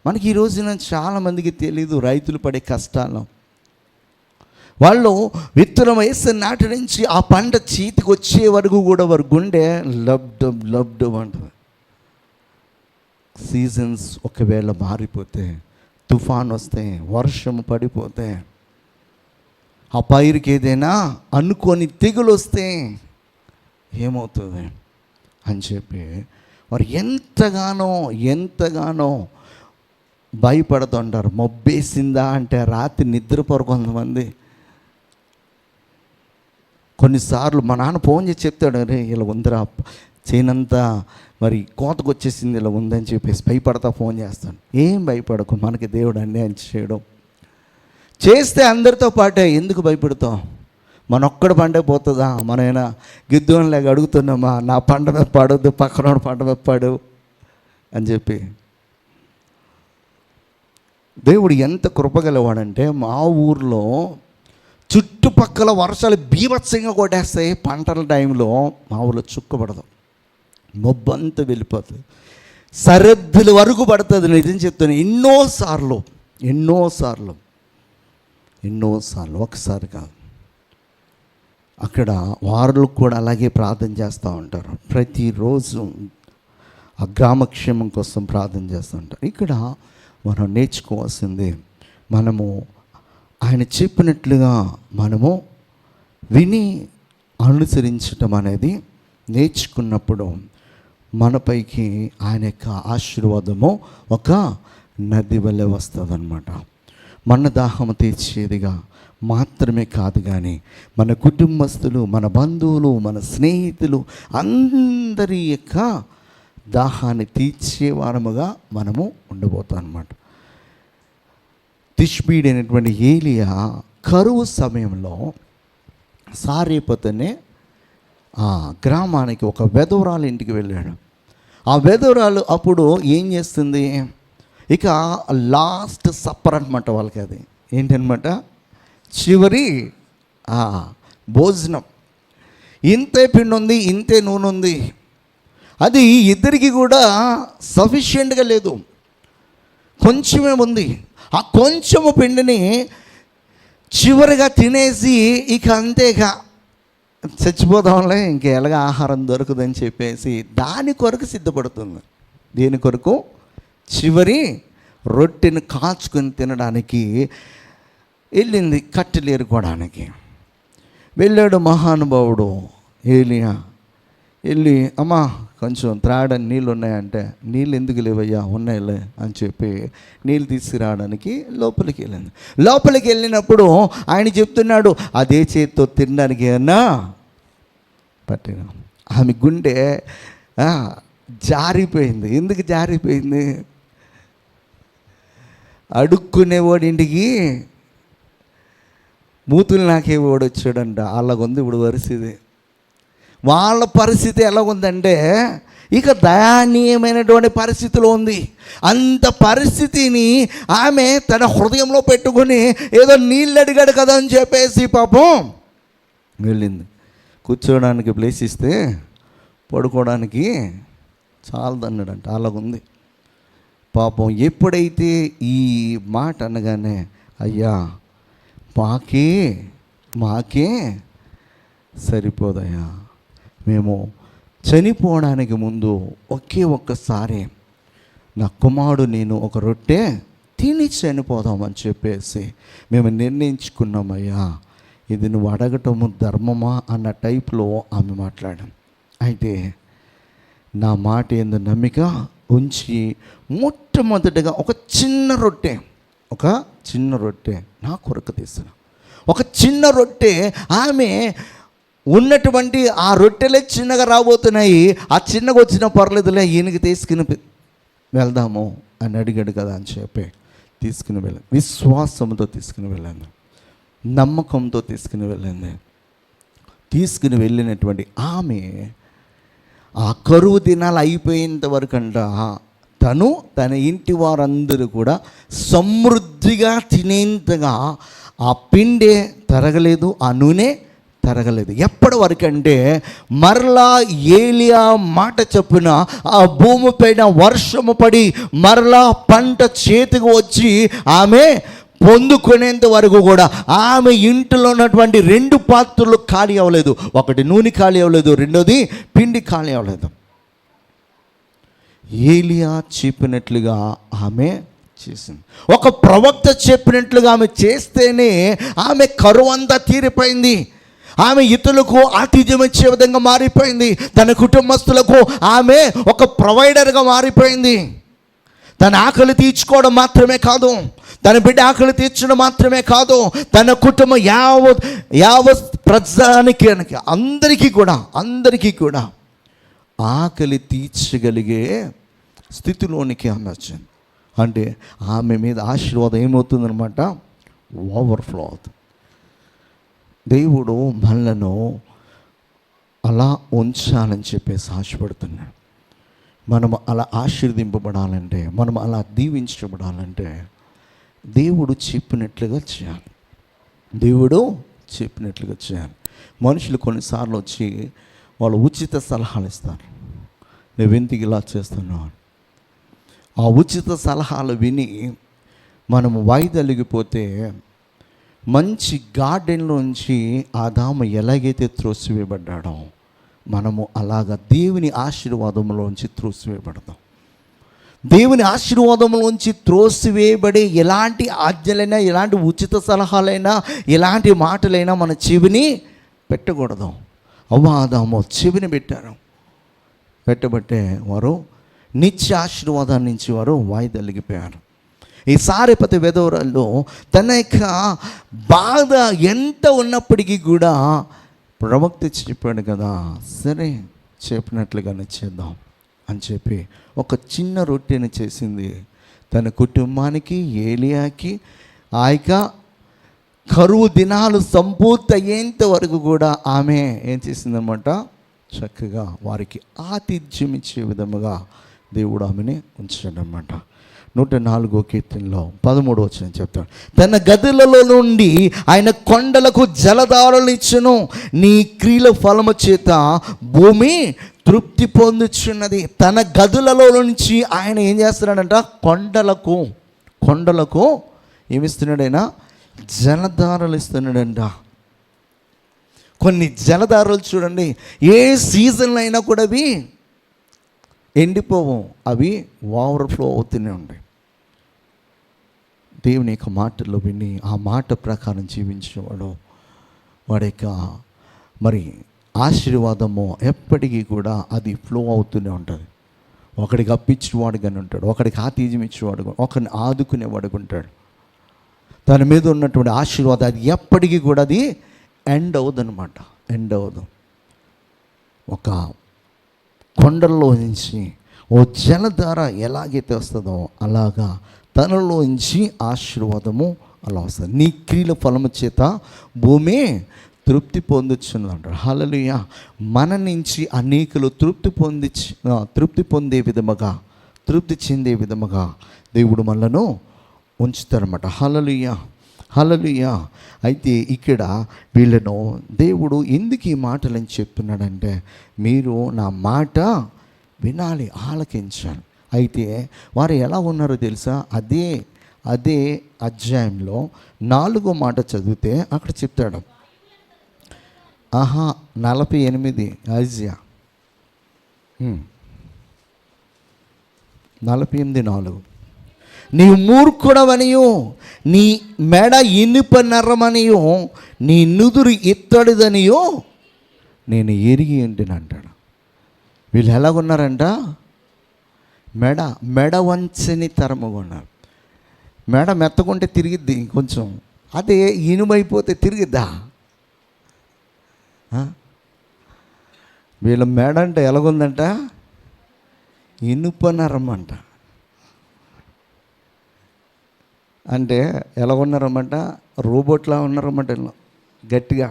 [SPEAKER 1] మనకి ఈ రోజున చాలామందికి తెలీదు రైతులు పడే కష్టాలు. వాళ్ళు విత్తనం వేసి నాటి నుంచి ఆ పంట చేతికి వచ్చే వరకు కూడా వారి గుండె లబ్డు అంటుంది. సీజన్స్ ఒకవేళ మారిపోతే, తుఫాన్ వస్తే, వర్షం పడిపోతే, ఆ పైరుకి ఏదైనా అనుకోని తెగులు వస్తే ఏమవుతుంది అని చెప్పి వారు ఎంతగానో భయపడుతుంటారు. మబ్బేసిందా అంటే రాత్రి నిద్రపోరు కొంతమంది. కొన్నిసార్లు మా నాన్న ఫోన్ చేసి చెప్తాడు, అరే ఇలా ఉందిరా, చేనంతా మరి కోతకు వచ్చేసింది ఇలా ఉందని చెప్పేసి భయపడతా ఫోన్ చేస్తాను. ఏం భయపడకు, మనకి దేవుడు అన్యాయం చేయడం చేస్తే అందరితో పాటే ఎందుకు భయపడతాం? మన ఒక్కడ పంట పోతుందా? మనమైనా గిద్దోనిలాగా అడుగుతున్నామా, నా పంట మీద పడవద్దు, పక్కన పంట మీద పడు అని చెప్పి. దేవుడు ఎంత కృపగలవాడంటే, మా ఊర్లో చుట్టుపక్కల వర్షాలు బీభత్సంగా కొట్టేస్తాయి. పంటల టైంలో మా ఊర్లో చుక్కబడదు, మొబ్బంతా వెళ్ళిపోతుంది, సరిహద్దుల వరకు పడుతుంది. నిజం చెప్తాను, ఎన్నోసార్లు ఒకసారి కాదు. అక్కడ వారు కూడా అలాగే ప్రార్థన చేస్తూ ఉంటారు. ప్రతిరోజు ఆ గ్రామక్షేమం కోసం ప్రార్థన చేస్తూ ఉంటారు. ఇక్కడ మనం నేర్చుకోవాల్సింది, మనము ఆయన చెప్పినట్లుగా మనము విని అనుసరించటం అనేది నేర్చుకున్నప్పుడు మనపైకి ఆయన యొక్క ఆశీర్వాదము ఒక నది వలె వస్తుంది అన్నమాట. మన దాహము తీర్చేదిగా మాత్రమే కాదు, కానీ మన కుటుంబస్తులు, మన బంధువులు, మన స్నేహితులు అందరి యొక్క దాహాన్ని తీర్చే వారముగా మనము ఉండబోతాం అన్నమాట. తిష్బీడ్ అయినటువంటి ఏలియా కరువు సమయంలో సారేపతనే ఆ గ్రామానికి ఒక వెధవరాలు ఇంటికి వెళ్ళాడు. ఆ వెధవరాలు అప్పుడు ఏం చేస్తుంది, ఇక లాస్ట్ సప్పర్ అనమాట వాళ్ళకి. అది ఏంటనమాట, చివరి భోజనం. ఇంతే పిండి ఉంది, ఇంతే నూనె ఉంది, అది ఇద్దరికి కూడా సఫిషియెంట్గా లేదు, కొంచెమే ఉంది. ఆ కొంచెము పిండిని చివరిగా తినేసి ఇక అంతేగా చచ్చిపోదాంలే, ఇంక ఎలాగ ఆహారం దొరకదని చెప్పేసి దాని కొరకు సిద్ధపడుతుంది. దేని కొరకు? చివరి రొట్టెను కాచుకొని తినడానికి వెళ్ళింది, కట్టెలు ఏరుకోవడానికి వెళ్ళాడు మహానుభావుడు ఏలియా. వెళ్ళి, అమ్మా కొంచెం త్రాగడానికి నీళ్ళు ఉన్నాయంటే, నీళ్ళు ఎందుకు లేవయ్యా, ఉన్నాయిలే అని చెప్పి నీళ్ళు తీసుకురావడానికి లోపలికి వెళ్ళినప్పుడు ఆయన చెప్తున్నాడు, అదే చేతితో తినడానికి ఏమన్నా పట్టిన. ఆమె గుండె జారిపోయింది. ఎందుకు జారిపోయింది? అడుక్కునేవాడి ఇంటికి మూతులు నాకేవాడు వచ్చాడంట. అలాగుంది ఇప్పుడు పరిస్థితి. వాళ్ళ పరిస్థితి ఎలాగుందంటే, ఇక దయనీయమైనటువంటి పరిస్థితిలో ఉంది. అంత పరిస్థితిని ఆమె తన హృదయంలో పెట్టుకుని ఏదో నీళ్ళు అడిగాడు కదా అని చెప్పేసి పాపం వెళ్ళింది. కూర్చోడానికి ప్లేస్ ఇస్తే పడుకోవడానికి చాలదన్నాడంట. అలాగుంది పాపం. ఎప్పుడైతే ఈ మాట అనగానే, అయ్యా మాకే సరిపోదయ్యా, మేము చనిపోవడానికి ముందు ఒక్కసారి నా కుమారుడు నేను ఒక రొట్టె తిని చనిపోదామని చెప్పేసి మేము నిర్ణయించుకున్నామయ్యా, ఇది నువ్వు అడగటము ధర్మమా అన్న టైప్లో ఆమె మాట్లాడాం. అయితే నా మాట యందు నమ్మిక ఉంచి మొట్టమొదటిగా ఒక చిన్న రొట్టె నా కొరకు తీసిన ఒక చిన్న రొట్టె. ఆమె ఉన్నటువంటి ఆ రొట్టెలే చిన్నగా రాబోతున్నాయి, ఆ చిన్నగా వచ్చిన పర్లేదులే, ఈయనకి తీసుకుని వెళ్దాము అని అడిగాడు కదా అని చెప్పి తీసుకుని వెళ్ళాను. విశ్వాసంతో తీసుకుని వెళ్ళాను, నమ్మకంతో తీసుకుని వెళ్ళింది. తీసుకుని వెళ్ళినటువంటి ఆమె ఆ కరువు దినాలు అయిపోయేంత వరకంట తను తన ఇంటి వారందరూ కూడా సమృద్ధిగా తినేంతగా ఆ పిండే తరగలేదు, ఆ నూనె తరగలేదు. ఎప్పటి వరకు అంటే మరలా ఏలియా మాట చొప్పున ఆ భూమి పైన వర్షము పడి మరలా పంట చేతికి వచ్చి ఆమె పొందుకునేంత వరకు కూడా ఆమె ఇంటిలో ఉన్నటువంటి 2 పాత్రలు ఖాళీ అవ్వలేదు. ఒకటి నూనె ఖాళీ అవ్వలేదు, రెండోది పిండి ఖాళీ అవ్వలేదు. ఏలియా చెప్పినట్లుగా ఆమె చేసింది. ఒక ప్రవక్త చెప్పినట్లుగా ఆమె చేస్తేనే ఆమె కరువు అంతా తీరిపోయింది. ఆమె ఇతరులకు ఆతిథ్యం ఇచ్చే విధంగా మారిపోయింది. తన కుటుంబస్తులకు ఆమె ఒక ప్రొవైడర్గా మారిపోయింది. తన ఆకలి తీర్చుకోవడం మాత్రమే కాదు, తన బిడ్డ ఆకలి తీర్చడం మాత్రమే కాదు, తన కుటుంబం యావత్ ప్రజానికి అందరికీ కూడా ఆకలి తీర్చగలిగే స్థితిలోనికి ఆమె వచ్చింది. అంటే ఆమె మీద ఆశీర్వాదం ఏమవుతుందనమాట, ఓవర్ఫ్లో అవుతుంది. దేవుడు మనలను అలా ఉంచాలని చెప్పేసి ఆశపడుతున్నాడు. మనం అలా ఆశీర్వదింపబడాలంటే, మనం అలా దీవించబడాలంటే దేవుడు చెప్పినట్లుగా చేయాలి. దేవుడు చెప్పినట్లుగా చేయాలి. మనుషులు కొన్నిసార్లు వచ్చి వాళ్ళు ఉచిత సలహాలు ఇస్తారు. నువ్వెందుకు ఇలా చేస్తున్నావు? ఆ ఉచిత సలహాలు విని మనము వైదొలిగిపోతే మంచి గార్డెన్లోంచి ఆదాము ఎలాగైతే త్రోసివేయబడ్డాడో మనము అలాగా దేవుని ఆశీర్వాదంలోంచి త్రోసివేయబడతాం. దేవుని ఆశీర్వాదంలోంచి త్రోసివేయబడే ఎలాంటి ఆజ్ఞలైనా, ఎలాంటి ఉచిత సలహాలైనా, ఎలాంటి మాటలైనా మన చెవిని పెట్టకూడదు. ఆదాము చెవిని పెట్టారు. పెట్టబట్టే వారు నిత్య ఆశీర్వాదాన్ని నుంచి వారు వాయిదొలిగిపోయారు. ఈ సారెపతి విధవరాలు తన యొక్క బాధ ఎంత ఉన్నప్పటికీ కూడా ప్రవక్త చెప్పాడు కదా, సరే చెప్పినట్లుగానే చేద్దాం అని చెప్పి ఒక చిన్న రొట్టెని చేసింది. తన కుటుంబానికి, ఏలియాకి ఆ యొక్క కరువు దినాలు సంపూర్తి అయ్యేంత వరకు కూడా ఆమె ఏం చేసిందనమాట, చక్కగా వారికి ఆతిథ్యం ఇచ్చే విధముగా దేవుడు ఆమెని ఉంచాడనమాట. 104వ కీర్తనలో 13వ వచనం చెప్తాడు, తన గదులలో నుండి ఆయన కొండలకు జలధారలు ఇచ్చును, నీ క్రియల ఫలము చేత భూమి తృప్తి పొందుచున్నది. తన గదులలో నుంచి ఆయన ఏం చేస్తున్నాడంట, కొండలకు ఏమిస్తున్నాడైనా, జలధారలు ఇస్తున్నాడంట. కొన్ని జలధారలు చూడండి, ఏ సీజన్లో అయినా కూడా అవి ఎండిపోవు, అవి ఓవర్ఫ్లో అవుతూనే ఉంటాయి. దేవుని యొక్క మాటల్లో విని ఆ మాట ప్రకారం జీవించేవాడు వాడి యొక్క మరి ఆశీర్వాదము ఎప్పటికీ కూడా అది ఫ్లో అవుతూనే ఉంటుంది. ఒకడికి అప్పించేవాడుగానే ఉంటాడు, ఒకడికి ఆతిథ్యం ఇచ్చేవాడు, ఒకరిని ఆదుకునేవాడుగా ఉంటాడు. తన మీద ఉన్నటువంటి ఆశీర్వాదం అది ఎప్పటికీ కూడా అది ఎండ్ అవ్వదన్నమాట, ఎండ్ అవ్వదు. ఒక కొండల్లో నుంచి ఓ జలధార ఎలాగైతే వస్తుందో అలాగా తనలో నుంచి ఆశీర్వాదము అలా వస్తుంది. నీ క్రియల ఫలము చేత భూమి తృప్తి పొందుచుందంటారు. హల్లెలూయా. మన నుంచి అనేకులు తృప్తి పొందే విధముగా, తృప్తి చెందే విధముగా దేవుడు మనలను ఉంచుతారన్నమాట. హల్లెలూయా, హల్లెలూయా. అయితే ఇక్కడ వీళ్ళను దేవుడు ఎందుకు ఈ మాటలని చెప్తున్నాడంటే, మీరు నా మాట వినాలి, ఆలకించాలి. అయితే వారు ఎలా ఉన్నారో తెలుసా, అదే అధ్యాయంలో 4వ మాట చదివితే అక్కడ చెప్తాడు. 48 ఐజియా 48:4, నీ మూర్ఖుడవనియు, నీ మెడ ఇనుప నర్రమనియు, నీ నుదురు ఇత్తడిదనియో నేను ఎరిగి ఉంటిని అంటాడు. వీళ్ళు ఎలాగున్నారంట, మెడ వంచని తరముగా ఉన్నారు. మెడ మెత్తకుంటే తిరిగిద్ది ఇంకొంచెం, అదే ఇనుమైపోతే తిరిగిద్దా? వీళ్ళ మెడ అంటే ఎలాగుందంట, ఇనుప నరం అంట. అంటే ఎలా ఉన్నారన్నమాట, రోబోట్లా ఉన్నారన్నమాట. గట్టిగా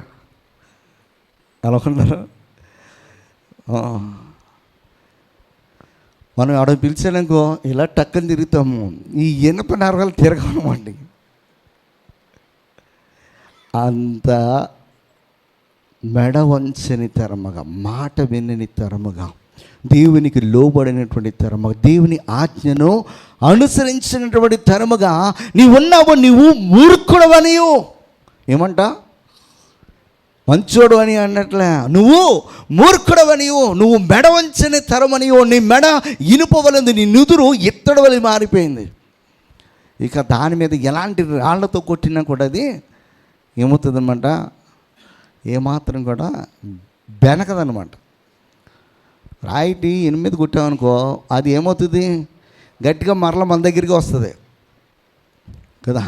[SPEAKER 1] ఎలా ఉన్నారు. మనం ఆడ పిలిచానుకో ఇలా టక్కని తిరుగుతాము, ఈ ఇనుప నరగాలు తిరగమండి. అంత మెడ వంచని తరముగా, మాట వినని తరముగా, దేవునికి లోబడినటువంటి తరముగా, దేవుని ఆజ్ఞను అనుసరించినటువంటి తరముగా నీవు ఉన్నావు. నువ్వు మూర్ఖుడవనియు, ఏమంట, మంచోడు అని అన్నట్లే, నువ్వు మూర్ఖుడవనియు, నువ్వు మెడ వంచని తరమనియో, నీ మెడ ఇనుపవలెందు, నీ నుదురు ఇత్తడి వలె మారిపోయింది. ఇక దాని మీద ఎలాంటి రాళ్లతో కొట్టినా కూడా అది ఏమవుతుందన్నమాట, ఏమాత్రం కూడా బెనకదనమాట. రాయిటి 8 కొట్టామనుకో, అది ఏమవుతుంది, గట్టిగా మరల మన దగ్గరికి వస్తుంది కదా,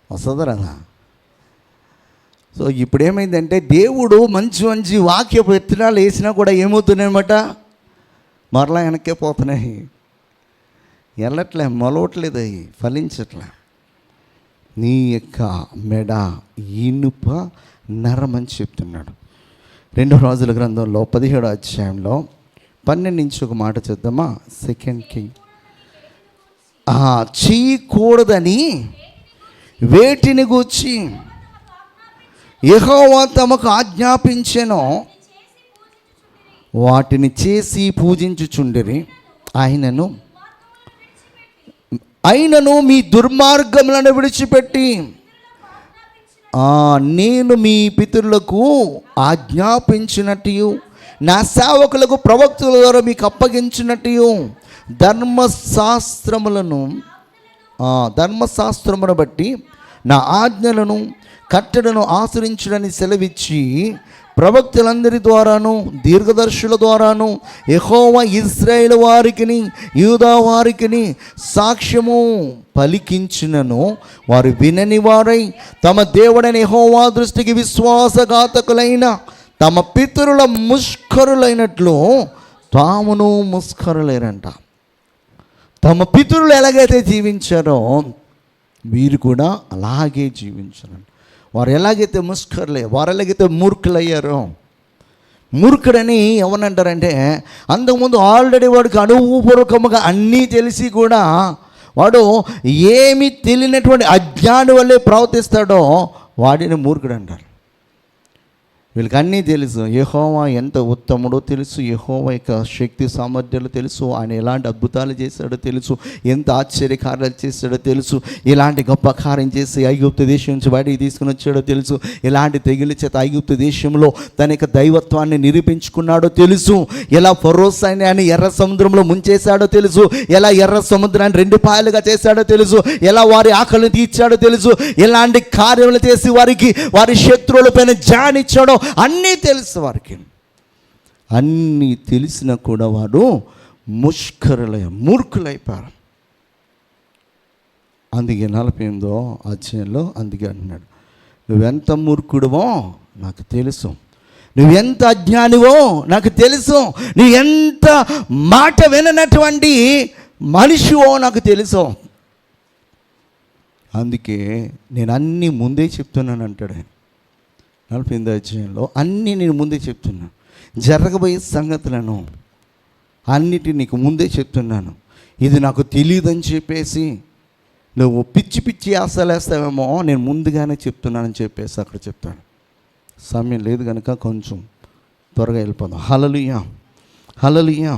[SPEAKER 1] వస్తుందా కదా. సో ఇప్పుడు ఏమైందంటే, దేవుడు మంచి మంచి వాక్యపు విత్తనాలు వేసినా కూడా ఏమవుతున్నాయన్నమాట, మరలా వెనక్కే పోతున్నాయి, వెళ్ళట్లే, మొలవట్లేదు, అవి ఫలించట్లే. నీ యొక్క మెడ ఇనుప నరమని చెప్తున్నాడు. 2 రాజుల గ్రంథంలో 17వ అధ్యాయంలో 12 నుంచి ఒక మాట చూద్దామా. 2 కింగ్. చేయకూడదని వేటిని గూర్చి యెహోవా తమకు ఆజ్ఞాపించెనో వాటిని చేసి పూజించుచుండిరి. అయినను మీ దుర్మార్గములను విడిచిపెట్టి నేను మీ పితరులకు ఆజ్ఞాపించినట్టు నా సేవకులకు ప్రవక్తుల ద్వారా మీకు అప్పగించినట్టు ధర్మశాస్త్రమును బట్టి నా ఆజ్ఞలను కట్టడను ఆచరించడని సెలవిచ్చి ప్రవక్తలందరి ద్వారాను దీర్ఘదర్శుల ద్వారాను యెహోవా ఇశ్రాయేలు వారికిని యూదా వారికిని సాక్ష్యము పలికించినను వారు వినని వారై తమ దేవుడైన యెహోవా దృష్టికి విశ్వాసఘాతకులైన తమ పితరుల ముష్కరులైనట్లు తామును ముష్కరులేరంట. తమ పితరులు ఎలాగైతే జీవించారో వీరు కూడా అలాగే జీవించారంట. వారు ఎలాగైతే ముష్కరులే, వారు ఎలాగైతే మూర్ఖులయ్యారో, మూర్ఖుడని ఎవరంటారంటే అంతకుముందు ఆల్రెడీ వాడికి అనుభవపూర్వకముగా అన్నీ తెలిసి కూడా వాడు ఏమీ తెలియనటువంటి అజ్ఞాని వల్లే ప్రవర్తిస్తాడో వాడిని మూర్ఖుడు అంటారు. వీళ్ళకి అన్నీ తెలుసు, యెహోవా ఎంత ఉత్తముడో తెలుసు, యెహోవా యొక్క శక్తి సామర్థ్యాలు తెలుసు, ఆయన ఎలాంటి అద్భుతాలు చేశాడో తెలుసు, ఎంత ఆశ్చర్యకార్యాలు చేశాడో తెలుసు, ఎలాంటి గొప్ప కార్యం చేసి ఐగుప్తు దేశం నుంచి బయటికి తీసుకుని వచ్చాడో తెలుసు, ఎలాంటి తెగులు చేత ఐగుప్తు దేశంలో తన యొక్క దైవత్వాన్ని నిరూపించుకున్నాడో తెలుసు, ఎలా ఫరో సైన్యాన్ని ఎర్ర సముద్రంలో ముంచేశాడో తెలుసు, ఎలా ఎర్ర సముద్రాన్ని 2 పాయలుగా చేశాడో తెలుసు, ఎలా వారి ఆకలిని తీర్చాడో తెలుసు, ఎలాంటి కార్యములు చేసి వారికి వారి శత్రువుల పైన జానిచ్చాడో అన్నీ తెలుసు వారికి. అన్నీ తెలిసినా కూడా వాడు మూర్ఖులైపోయారు. అందుకే 48వ అధ్యాయంలో అందుకే అంటున్నాడు, నువ్వెంత మూర్ఖుడివో నాకు తెలుసు, నువ్వెంత అజ్ఞానివో నాకు తెలుసు, నువ్వు ఎంత మాట విననటువంటి మనిషివో నాకు తెలుసు. అందుకే నేను అన్నీ ముందే చెప్తున్నాను అంటాడు ఆయన. 48వ అధ్యాయంలో అన్నీ నేను ముందే చెప్తున్నాను, జరగబోయే సంగతులను అన్నిటిని నీకు ముందే చెప్తున్నాను. ఇది నాకు తెలియదని చెప్పేసి నువ్వు పిచ్చి పిచ్చి ఆశలేస్తావేమో, నేను ముందుగానే చెప్తున్నానని చెప్పేసి అక్కడ చెప్తాను. సమయం లేదు కనుక కొంచెం త్వరగా వెళ్ళిపోదాం. హల్లెలూయా, హల్లెలూయా.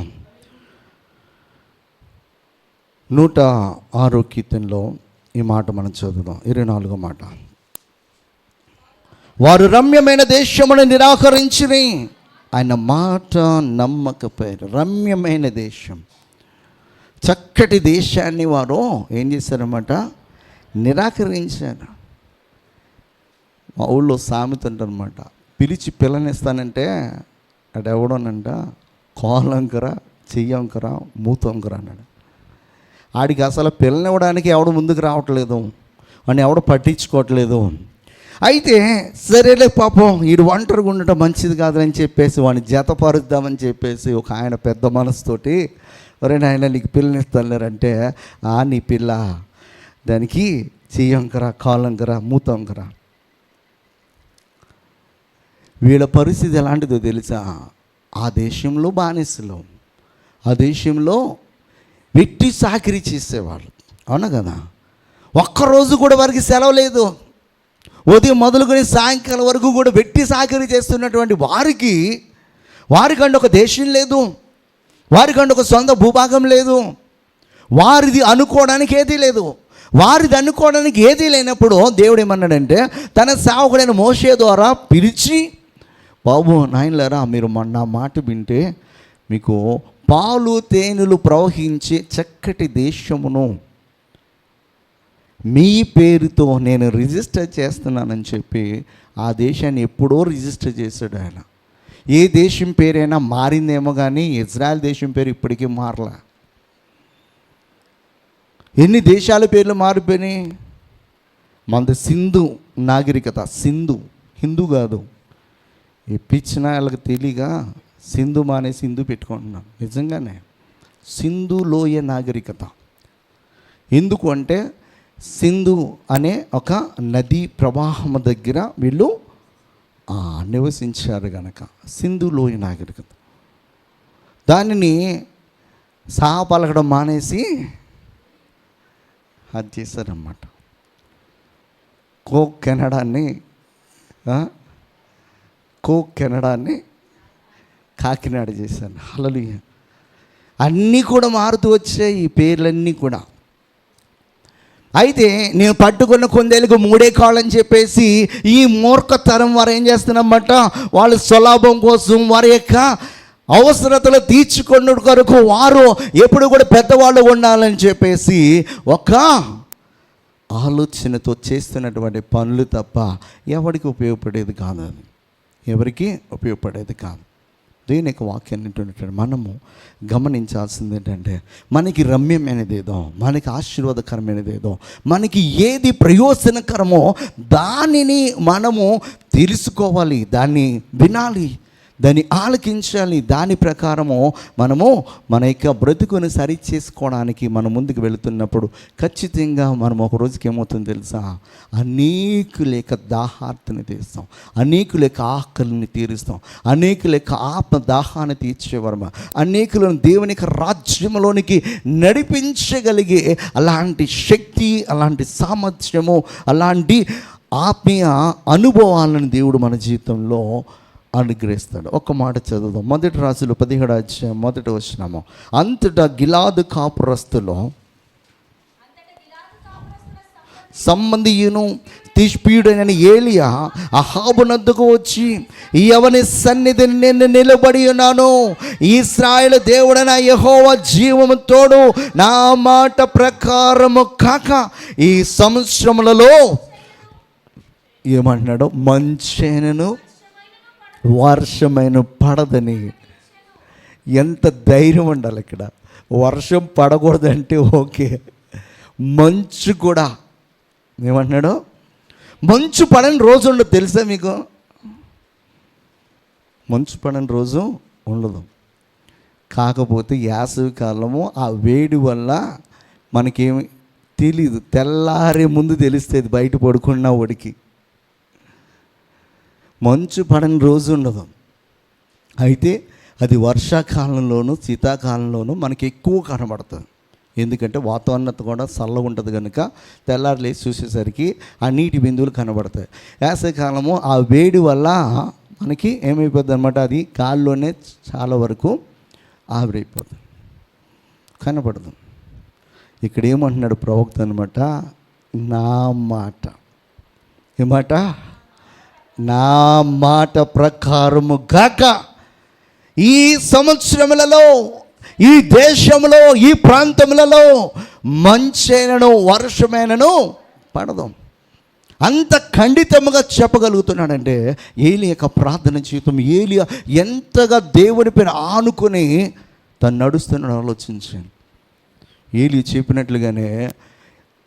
[SPEAKER 1] 106వ కీర్తనలో ఈ మాట మనం చదువుదాం. 24వ మాట. వారు రమ్యమైన దేశమును నిరాకరించిరి, ఆయన మాట నమ్మకపోయారు. రమ్యమైన దేశం, చక్కటి దేశాన్ని వారు ఏం చేశారన్నమాట, నిరాకరించారు. మా ఊళ్ళో సామెత ఉంటారన్నమాట, పిలిచి పిల్లనిస్తానంటే అటు ఎవడోనంట కాలంకర చెయ్యంకర మూతంకర అన్నాడు. ఆడికి అసలు పిల్లనివ్వడానికి ఎవడు ముందుకు రావట్లేదు, వాడిని ఎవడు పట్టించుకోవట్లేదు. అయితే సరేలే పాపం వీడు ఒంటరిగా ఉండటం మంచిది కాదని చెప్పేసి వాడిని జతపరుద్దామని చెప్పేసి ఒక ఆయన పెద్ద మనసుతోటి, ఒరే నాయన నీకు పిల్లనిస్తానులేరంటే, నీ పిల్ల దానికి చెయ్యంకర కాలంకర మూతంకర. వీళ్ళ పరిస్థితి ఎలాంటిదో తెలుసా? ఆ దేశంలో బానిసలు, ఆ దేశంలో వెట్టి సాకిరీ చేసేవాళ్ళు, అవునా కదా. ఒక్కరోజు కూడా వారికి సెలవు లేదు. ఉదయం మొదలుకొని సాయంకాలం వరకు కూడా వెట్టి సాకిరీ చేస్తున్నటువంటి వారికంటే ఒక దేశం లేదు, వారికంటే ఒక సొంత భూభాగం లేదు, వారిది అనుకోవడానికి ఏదీ లేదు. వారిది అనుకోవడానికి ఏదీ లేనప్పుడు దేవుడు ఏమన్నాడంటే తన సేవకుడైన మోషే ద్వారా పిలిచి, బాబు నాయనలారా మీరు నా మాట వింటే మీకు పాలు తేనెలు ప్రవహించే చక్కటి దేశమును మీ పేరుతో నేను రిజిస్టర్ చేస్తున్నానని చెప్పి ఆ దేశాన్ని ఎప్పుడో రిజిస్టర్ చేశాడు ఆయన. ఏ దేశం పేరైనా మారిందేమో కానీ ఇజ్రాయెల్ దేశం పేరు ఇప్పటికీ మారలా. ఎన్ని దేశాల పేర్లు మారిపోయినాయి. మనది సింధు నాగరికత, సింధు, హిందూ కాదు. ఇప్పించినా వాళ్ళకి తెలియగా సింధు మానేసి సింధు పెట్టుకుంటున్నాం. నిజంగానే సింధు లోయ నాగరికత. ఎందుకు అంటే సింధు అనే ఒక నదీ ప్రవాహం దగ్గర వీళ్ళు నివసించారు కనుక సింధు లోయ నాగరికత. దానిని పలకడం మానేసి అది చేశారన్నమాట. కెనడాన్ని కాకినాడ చేశాను. హల్లెలూయా. అన్నీ కూడా మారుతూ వచ్చాయి ఈ పేర్లన్నీ కూడా. అయితే నేను పట్టుకున్న కొందేలకు 3 కాళ్ళు అని చెప్పేసి ఈ మూర్ఖతరం వారు ఏం చేస్తున్నారన్నమాట, వాళ్ళ స్వలాభం కోసం వారి యొక్క అవసరతలు తీర్చుకున్న కొరకు వారు ఎప్పుడు కూడా పెద్దవాళ్ళు ఉండాలని చెప్పేసి ఒక ఆలోచనతో చేస్తున్నటువంటి పనులు తప్ప ఎవరికి ఉపయోగపడేది కాదు. అది ఎవరికి ఉపయోగపడేది కాదు. దేవుని యొక్క వాక్యాన్ని వింటున్నట్టు మనము గమనించాల్సింది ఏంటంటే, మనకి రమ్యమైనదేదో, మనకి ఆశీర్వాదకరమైనదేదో, మనకి ఏది ప్రయోజనకరమో దానిని మనము తెలుసుకోవాలి, దాన్ని వినాలి, దాన్ని ఆలకించాలి. దాని ప్రకారము మనము మన యొక్క బ్రతుకుని సరి చేసుకోవడానికి మనం ముందుకు వెళుతున్నప్పుడు ఖచ్చితంగా మనం ఒక రోజుకి ఏమవుతుందో తెలుసా, అనేకుల యొక్క దాహార్తిని తీస్తాం, అనేకుల యొక్క ఆకలిని తీరుస్తాం, అనేకుల యొక్క ఆత్మ దాహాన్ని తీర్చేవారు, అనేకులను దేవుని యొక్క రాజ్యంలోనికి నడిపించగలిగే అలాంటి శక్తి, అలాంటి సామర్థ్యము, అలాంటి ఆత్మీయ అనుభవాలను దేవుడు మన జీవితంలో అనుగ్రహిస్తాడు. ఒక మాట చదువుదాం. 1 రాజులు 17వ అధ్యాయం 1వ వచనము. అంతటా గిలాదు కాపురస్తులో సంబంధియును తిష్బీయుడైన ఏలియా అహాబునద్దకు వచ్చి, ఎవని సన్నిధిని నేను నిలబడి ఉన్నాను, ఇశ్రాయేలు దేవుడైన యెహోవా జీవము తోడు, నా మాట ప్రకారము కాక ఈ సంవత్సరములలో ఏమంటున్నాడు, మంచేనను వర్షమైన పడదని. ఎంత ధైర్యం ఉండాలి ఇక్కడ. వర్షం పడకూడదంటే ఓకే, మంచు కూడా ఏమంటున్నాడు, మంచు పడని రోజు ఉండదు. తెలుసా మీకు? మంచు పడని రోజు ఉండదు. కాకపోతే వేసవి కాలము ఆ వేడి వల్ల మనకేమి తెలీదు, తెల్లారే ముందు తెలుస్తుంది బయట పడుకున్న వాడికి. మంచు పడని రోజు ఉండదు. అయితే అది వర్షాకాలంలోనూ శీతాకాలంలోనూ మనకి ఎక్కువ కనబడుతుంది. ఎందుకంటే వాతావరణం కూడా చల్లగా ఉంటుంది కనుక తెల్లారి లేచి చూసేసరికి ఆ నీటి బిందువులు కనబడతాయి. వేసవికాలము ఆ వేడి వల్ల మనకి ఏమైపోద్ది అనమాట, అది గాల్లోనే చాలా వరకు ఆవిరైపోతుంది, కనబడదు. ఇక్కడ ఏమంటున్నాడు ప్రవక్త అనమాట, నా మాట, ఏమాట, నా మాట ప్రకారము గాక ఈ సంవత్సరములలో, ఈ దేశంలో, ఈ ప్రాంతములలో మంచైనను వర్షమైనను పడదు. అంత ఖండితముగా చెప్పగలుగుతున్నాడంటే ఏలియా యొక్క ప్రార్థన జీవితం, ఏలియా ఎంతగా దేవుని పైన ఆనుకొని తను నడుస్తున్నాడు ఆలోచించాను. ఏలియా చెప్పినట్లుగానే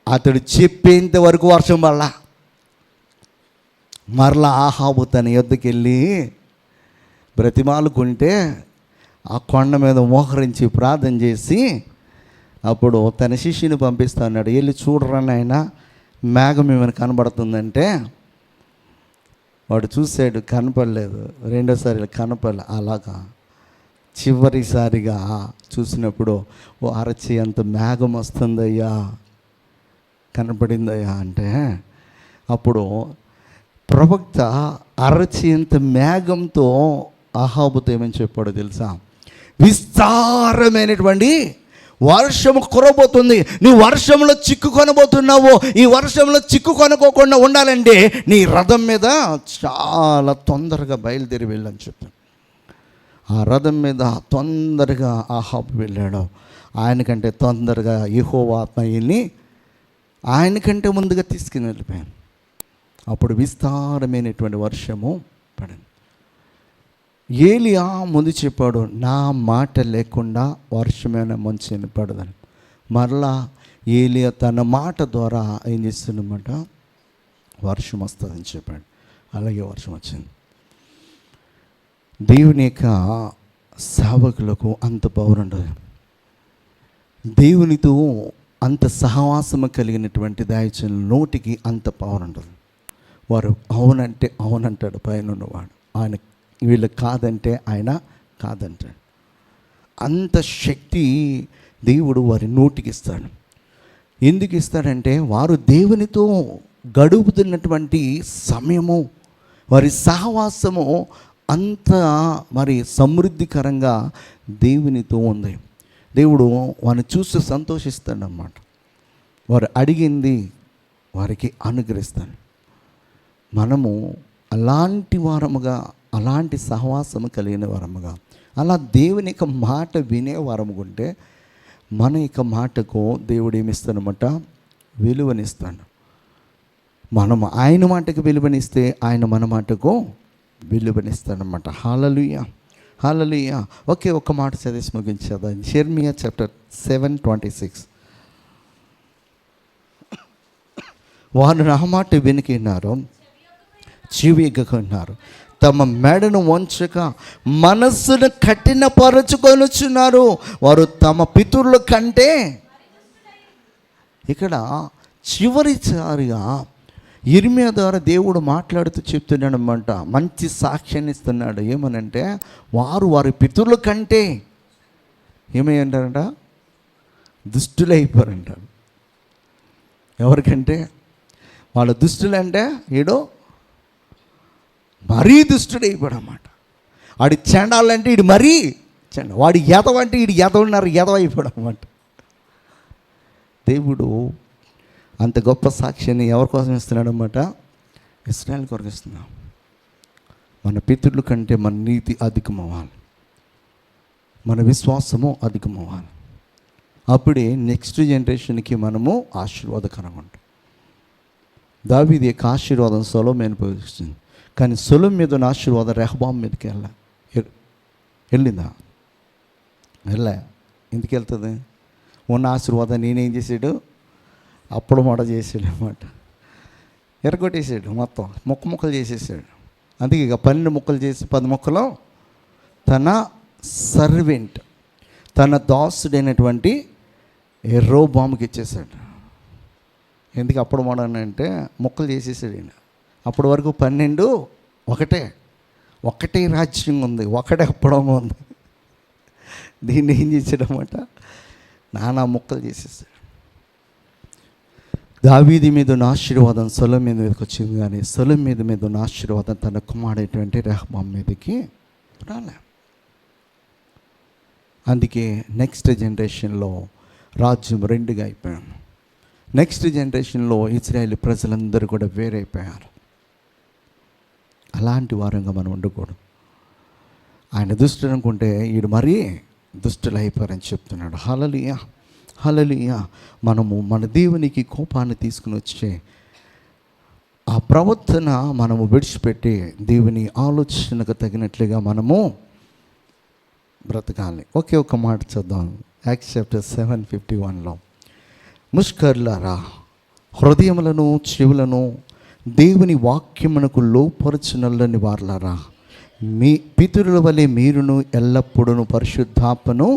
[SPEAKER 1] అతడు చెప్పేంత వరకు వర్షం వల్ల మరలా ఆహాబు తన యొద్దకు వెళ్ళి బ్రతిమాలుకుంటే ఆ కొండ మీద మోకరించి ప్రార్థన చేసి అప్పుడు తన శిష్యుని పంపిస్తా అన్నాడు. వెళ్ళి చూడరా నాయన, మేఘం ఏమైనా కనబడుతుందంటే వాడు చూసాడు, కనపడలేదు. రెండోసారి కనపడలే. అలాగా చివరిసారిగా చూసినప్పుడు, ఓ అరచి అంత మేఘం వస్తుందయ్యా, కనపడిందయ్యా అంటే అప్పుడు ప్రవక్త అరచేంత మేఘంతో అహాబుతో ఏమని చెప్పాడో తెలుసా, విస్తారమైనటువంటి వర్షము కురబోతుంది, నీ వర్షంలో చిక్కుకొనబోతున్నావు. ఈ వర్షంలో చిక్కుకొనుకోకుండా ఉండాలంటే నీ రథం మీద చాలా తొందరగా బయలుదేరి వెళ్ళని చెప్పాను. ఆ రథం మీద తొందరగా అహాబు వెళ్ళాడు. ఆయనకంటే తొందరగా యెహోవా ఆత్మ ఈయన్ని ఆయనకంటే ముందుగా తీసుకుని వెళ్ళిపోయాను. అప్పుడు విస్తారమైనటువంటి వర్షము పడింది. ఏలియా ముందు చెప్పాడు, నా మాట లేకుండా వర్షమైన మంచైన పడదని. మరలా ఏలియా తన మాట ద్వారా ఏం చేస్తున్నమాట, వర్షం వస్తుందని చెప్పాడు. అలాగే వర్షం వచ్చింది. దేవుని యొక్క సేవకులకు అంత పవర్ ఉండదు. దేవునితో అంత సహవాసము కలిగినటువంటి దైవజనుల నోటికి అంత పవర్ ఉండదు. వారు అవునంటే అవునంటాడు పైన ఉన్నవాడు, ఆయన వీళ్ళు కాదంటే ఆయన కాదంటాడు. అంత శక్తి దేవుడు వారి నోటికి ఇస్తాడు. ఎందుకు ఇస్తాడంటే వారు దేవునితో గడుపుతున్నటువంటి సమయము, వారి సహవాసము అంత మరి సమృద్ధికరంగా దేవునితో ఉంది. దేవుడు వారిని చూసి సంతోషిస్తాడన్నమాట. వారు అడిగింది వారికి అనుగ్రహిస్తాడు. మనము అలాంటి వారముగా, అలాంటి సహవాసము కలిగిన వారముగా, అలా దేవుని యొక్క మాట వినే వారముగా ఉంటే మన యొక్క మాటకు దేవుడు ఏమిస్తాడనమాట, విలువనిస్తాడు. మనము ఆయన మాటకు విలువనిస్తే ఆయన మన మాటకు విలువనిస్తాడనమాట. హల్లెలూయా, హల్లెలూయా. ఒకే ఒక్క మాట చదివేసి ముగించేద్దాం. యెర్మీయా చాప్టర్ 7:26. వారు నా మాట వినికిన్నారు, చెవియొగ్గకున్నారు, తమ మెడను వంచక మనస్సును కఠినపరచుకొనుచున్నారు. వారు తమ పితరుల కంటే, ఇక్కడ చివరిసారిగా యిర్మీయా ద్వారా దేవుడు మాట్లాడుతూ చెప్తున్నాడు అన్నమాట. మంచి సాక్ష్యాన్ని ఇస్తున్నాడు. ఏమనంటే వారు వారి పితరుల కంటే ఏమయ్యంటారంట, దుష్టులైపోయారంటారు. ఎవరికంటే వాళ్ళ దుష్టులంటే ఏడో మరీ దుష్టుడైపోయాడు అన్నమాట. వాడి చెండాలంటే ఈడు మరీ చెండ, వాడి ఎదవ అంటే ఈడు ఎదవన్నారు, ఎదవ అయిపోయాడు అన్నమాట. దేవుడు అంత గొప్ప సాక్ష్యాన్ని ఎవరి కోసం ఇస్తున్నాడు అన్నమాట, ఇశ్రాయేలు కొరకు ఇస్తున్నాం. మన పితరుల కంటే మన నీతి అధికమవ్వాలి, మన విశ్వాసము అధికమవ్వాలి. అప్పుడే నెక్స్ట్ జనరేషన్కి మనము ఆశీర్వాదకరంగా ఉంటాం. దావీదు యొక్క ఆశీర్వాదం సొలొమోను పోషిస్తుంది, కానీ సొలొమోను మీద ఉన్న ఆశీర్వాదం రెహబాం మీదకి వెళ్ళిందా? వెళ్ళా. ఎందుకు వెళ్తుంది? ఉన్న ఆశీర్వాదం నేనేం చేసాడు, అప్పుడు మొడ చేసాడు అన్నమాట. ఎరగొట్టేసాడు, మొత్తం ముక్కలు చేసేసాడు. అందుకే ఇక 12 ముక్కలు చేసి 10 ముక్కలు తన సర్వెంట్, తన దాసుడైనటువంటి యెరోబాముకి ఇచ్చేసాడు. ఎందుకు అప్పుడు మొడనంటే ముక్కలు చేసేసాడు ఈయన. అప్పటి వరకు 12 ఒకటే రాజ్యం ఉంది, ఒకటే అప్పడం ఉంది. దీన్ని ఏం చేసాడన్నమాట, నానా ముక్కలు చేసేసాడు. దావీదు మీద ఉన్న ఆశీర్వాదం సొలొమోను మీదకి వచ్చింది, కానీ సొలొమోను మీద ఉన్న ఆశీర్వాదం తన కుమారుడైనటువంటి రెహబాం మీదకి రాలే. అందుకే నెక్స్ట్ జనరేషన్లో రాజ్యం 2గా అయిపోయాము. నెక్స్ట్ జనరేషన్లో ఇశ్రాయేలు ప్రజలందరూ కూడా వేరైపోయారు. అలాంటి వారంగా మనం ఉండకూడదు. ఆయన దుష్టుడు అనుకుంటే వీడు మరీ దుష్టులు అయిపోయారని చెప్తున్నాడు. హల్లెలూయా, హల్లెలూయా. మనము మన దేవునికి కోపాన్ని తీసుకుని వచ్చే ఆ ప్రవర్తన మనము విడిచిపెట్టి దేవుని ఆలోచనకు తగినట్లుగా మనము బ్రతకాలి. ఒకే ఒక మాట చదువుదాం. యాక్ట్స్ చాప్టర్ 7:51లో, ముష్కర్లారా, హృదయములను చెవులను దేవుని వాక్యమునకు లోపరచునల్లని వారలారా, మీ పితరుల వలె మీరును ఎల్లప్పుడూ పరిశుద్ధాత్మను,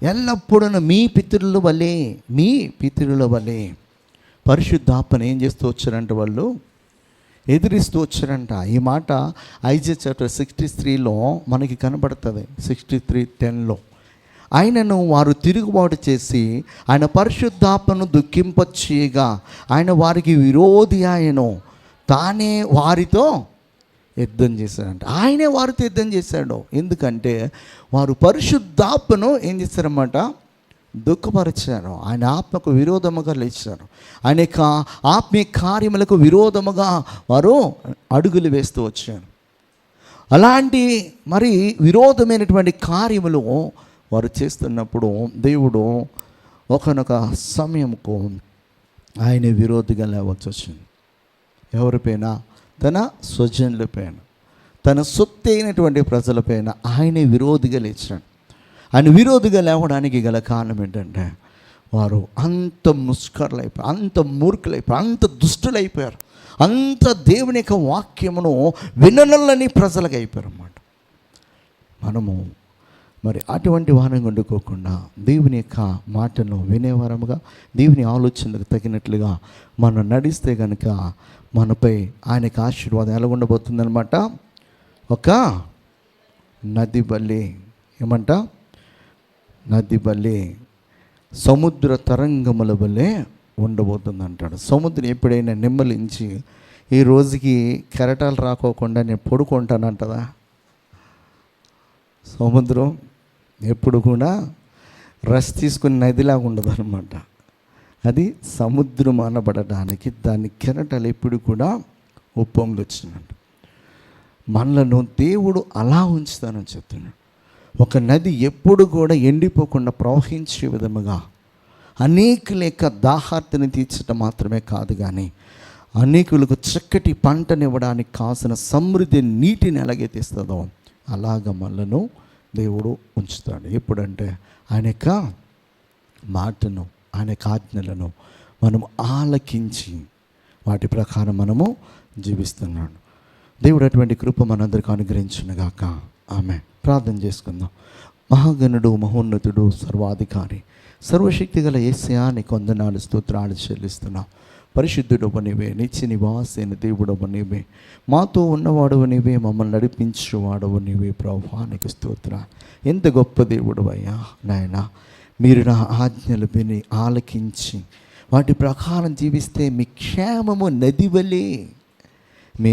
[SPEAKER 1] ఎల్లప్పుడూ మీ పితరుల వలె పరిశుద్ధాత్మను ఏం చేస్తూ వచ్చారంట, వాళ్ళు ఎదిరిస్తూ వచ్చారంట. ఈ మాట ఐజా చాప్టర్ 63లో మనకి కనబడుతుంది. 63:10లో, ఆయనను వారు తిరుగుబాటు చేసి ఆయన పరిశుద్ధాత్మను దుఃఖింపచేయగా ఆయన వారికి విరోధి ఆయను, తానే వారితో యుద్ధం చేశాడంట. ఆయనే వారితో యుద్ధం చేశాడు. ఎందుకంటే వారు పరిశుద్ధాత్మను ఏం చేశారన్నమాట, దుఃఖపరిచారు. ఆయన ఆత్మకు విరోధముగా లేచారు. ఆయన యొక్క ఆత్మీయ కార్యములకు విరోధముగా వారు అడుగులు వేస్తూ వచ్చారు. అలాంటి మరి విరోధమైనటువంటి కార్యములు వారు చేస్తున్నప్పుడు దేవుడు ఒకనొక సమయంకు ఆయన విరోధిగా లేవచ్చు వచ్చింది. ఎవరిపైన? తన స్వజనులపైన, తన సొత్తు అయినటువంటి ప్రజలపైన ఆయనే విరోధిగా లేచాడు. ఆయన విరోధిగా లేవడానికి గల కారణం ఏంటంటే వారు అంత ముష్కర్లైపోయారు, అంత మూర్ఖులైపోయారు, అంత దుష్టులైపోయారు, అంత దేవుని యొక్క వాక్యమును విననలని ప్రజలుగా అయిపోయారు అన్నమాట. మనము మరి అటువంటి వారం వండుకోకుండా దేవుని యొక్క మాటను వినేవారముగా, దేవుని ఆలోచనకు తగినట్లుగా మనం నడిస్తే కనుక మనపై ఆయనకు ఆశీర్వాదం ఎలా ఉండబోతుందనమాట? ఒక నది బలి. ఏమంట? నది బలి, సముద్ర తరంగముల వలె ఉండబోతుంది అంటాడు. సముద్రం ఎప్పుడైనా నిమ్మలించి ఈ రోజుకి కెరటాలు రాకోకుండా నేను పడుకుంటానంటదా? సముద్రం ఎప్పుడు కూడా రెస్ట్ తీసుకుని నదిలాగా ఉండదు అనమాట. అది సముద్రం అనబడడానికి దాని కెరటాలు ఎప్పుడు కూడా ఉప్పొంగులు వచ్చినట్టు. మనలను దేవుడు అలా ఉంచుతానని చెప్తున్నాడు. ఒక నది ఎప్పుడు కూడా ఎండిపోకుండా ప్రవహించే విధముగా అనేకుల యొక్క దాహార్తిని తీర్చడం మాత్రమే కాదు, కానీ అనేకులకు చక్కటి పంటనివ్వడానికి కాసిన సమృద్ధి నీటిని ఎలాగైతే ఇస్తుందో అలాగ మనలను దేవుడు ఉంచుతాడు. ఎప్పుడంటే ఆయన యొక్క మాటను, ఆయన యొక్క ఆజ్ఞలను మనము ఆలకించి వాటి ప్రకారం మనము జీవిస్తున్నాడు. దేవుడు అటువంటి కృప మనందరికీ అనుగ్రహించునుగాక. ఆమె ప్రార్థన చేసుకుందాం. మహాగణుడు, మహోన్నతుడు, సర్వాధికారి, సర్వశక్తి గల యేసయ్యా నీకు వందనాలు, స్తోత్రాలు చెల్లిస్తున్నాం. పరిశుద్ధుడవు నీవే, నిత్య నివాసైన దేవుడవు నీవే, మాతో ఉన్నవాడవు నీవే, మమ్మల్ని నడిపించేవాడవు నీవే. ప్రభువా నీకు స్తోత్రాలు. ఎంత గొప్ప దేవుడు అయ్యా నాయన. మీరు నా ఆజ్ఞలు విని ఆలకించి వాటి ప్రకారం జీవిస్తే మీ క్షేమము నది వలె మీ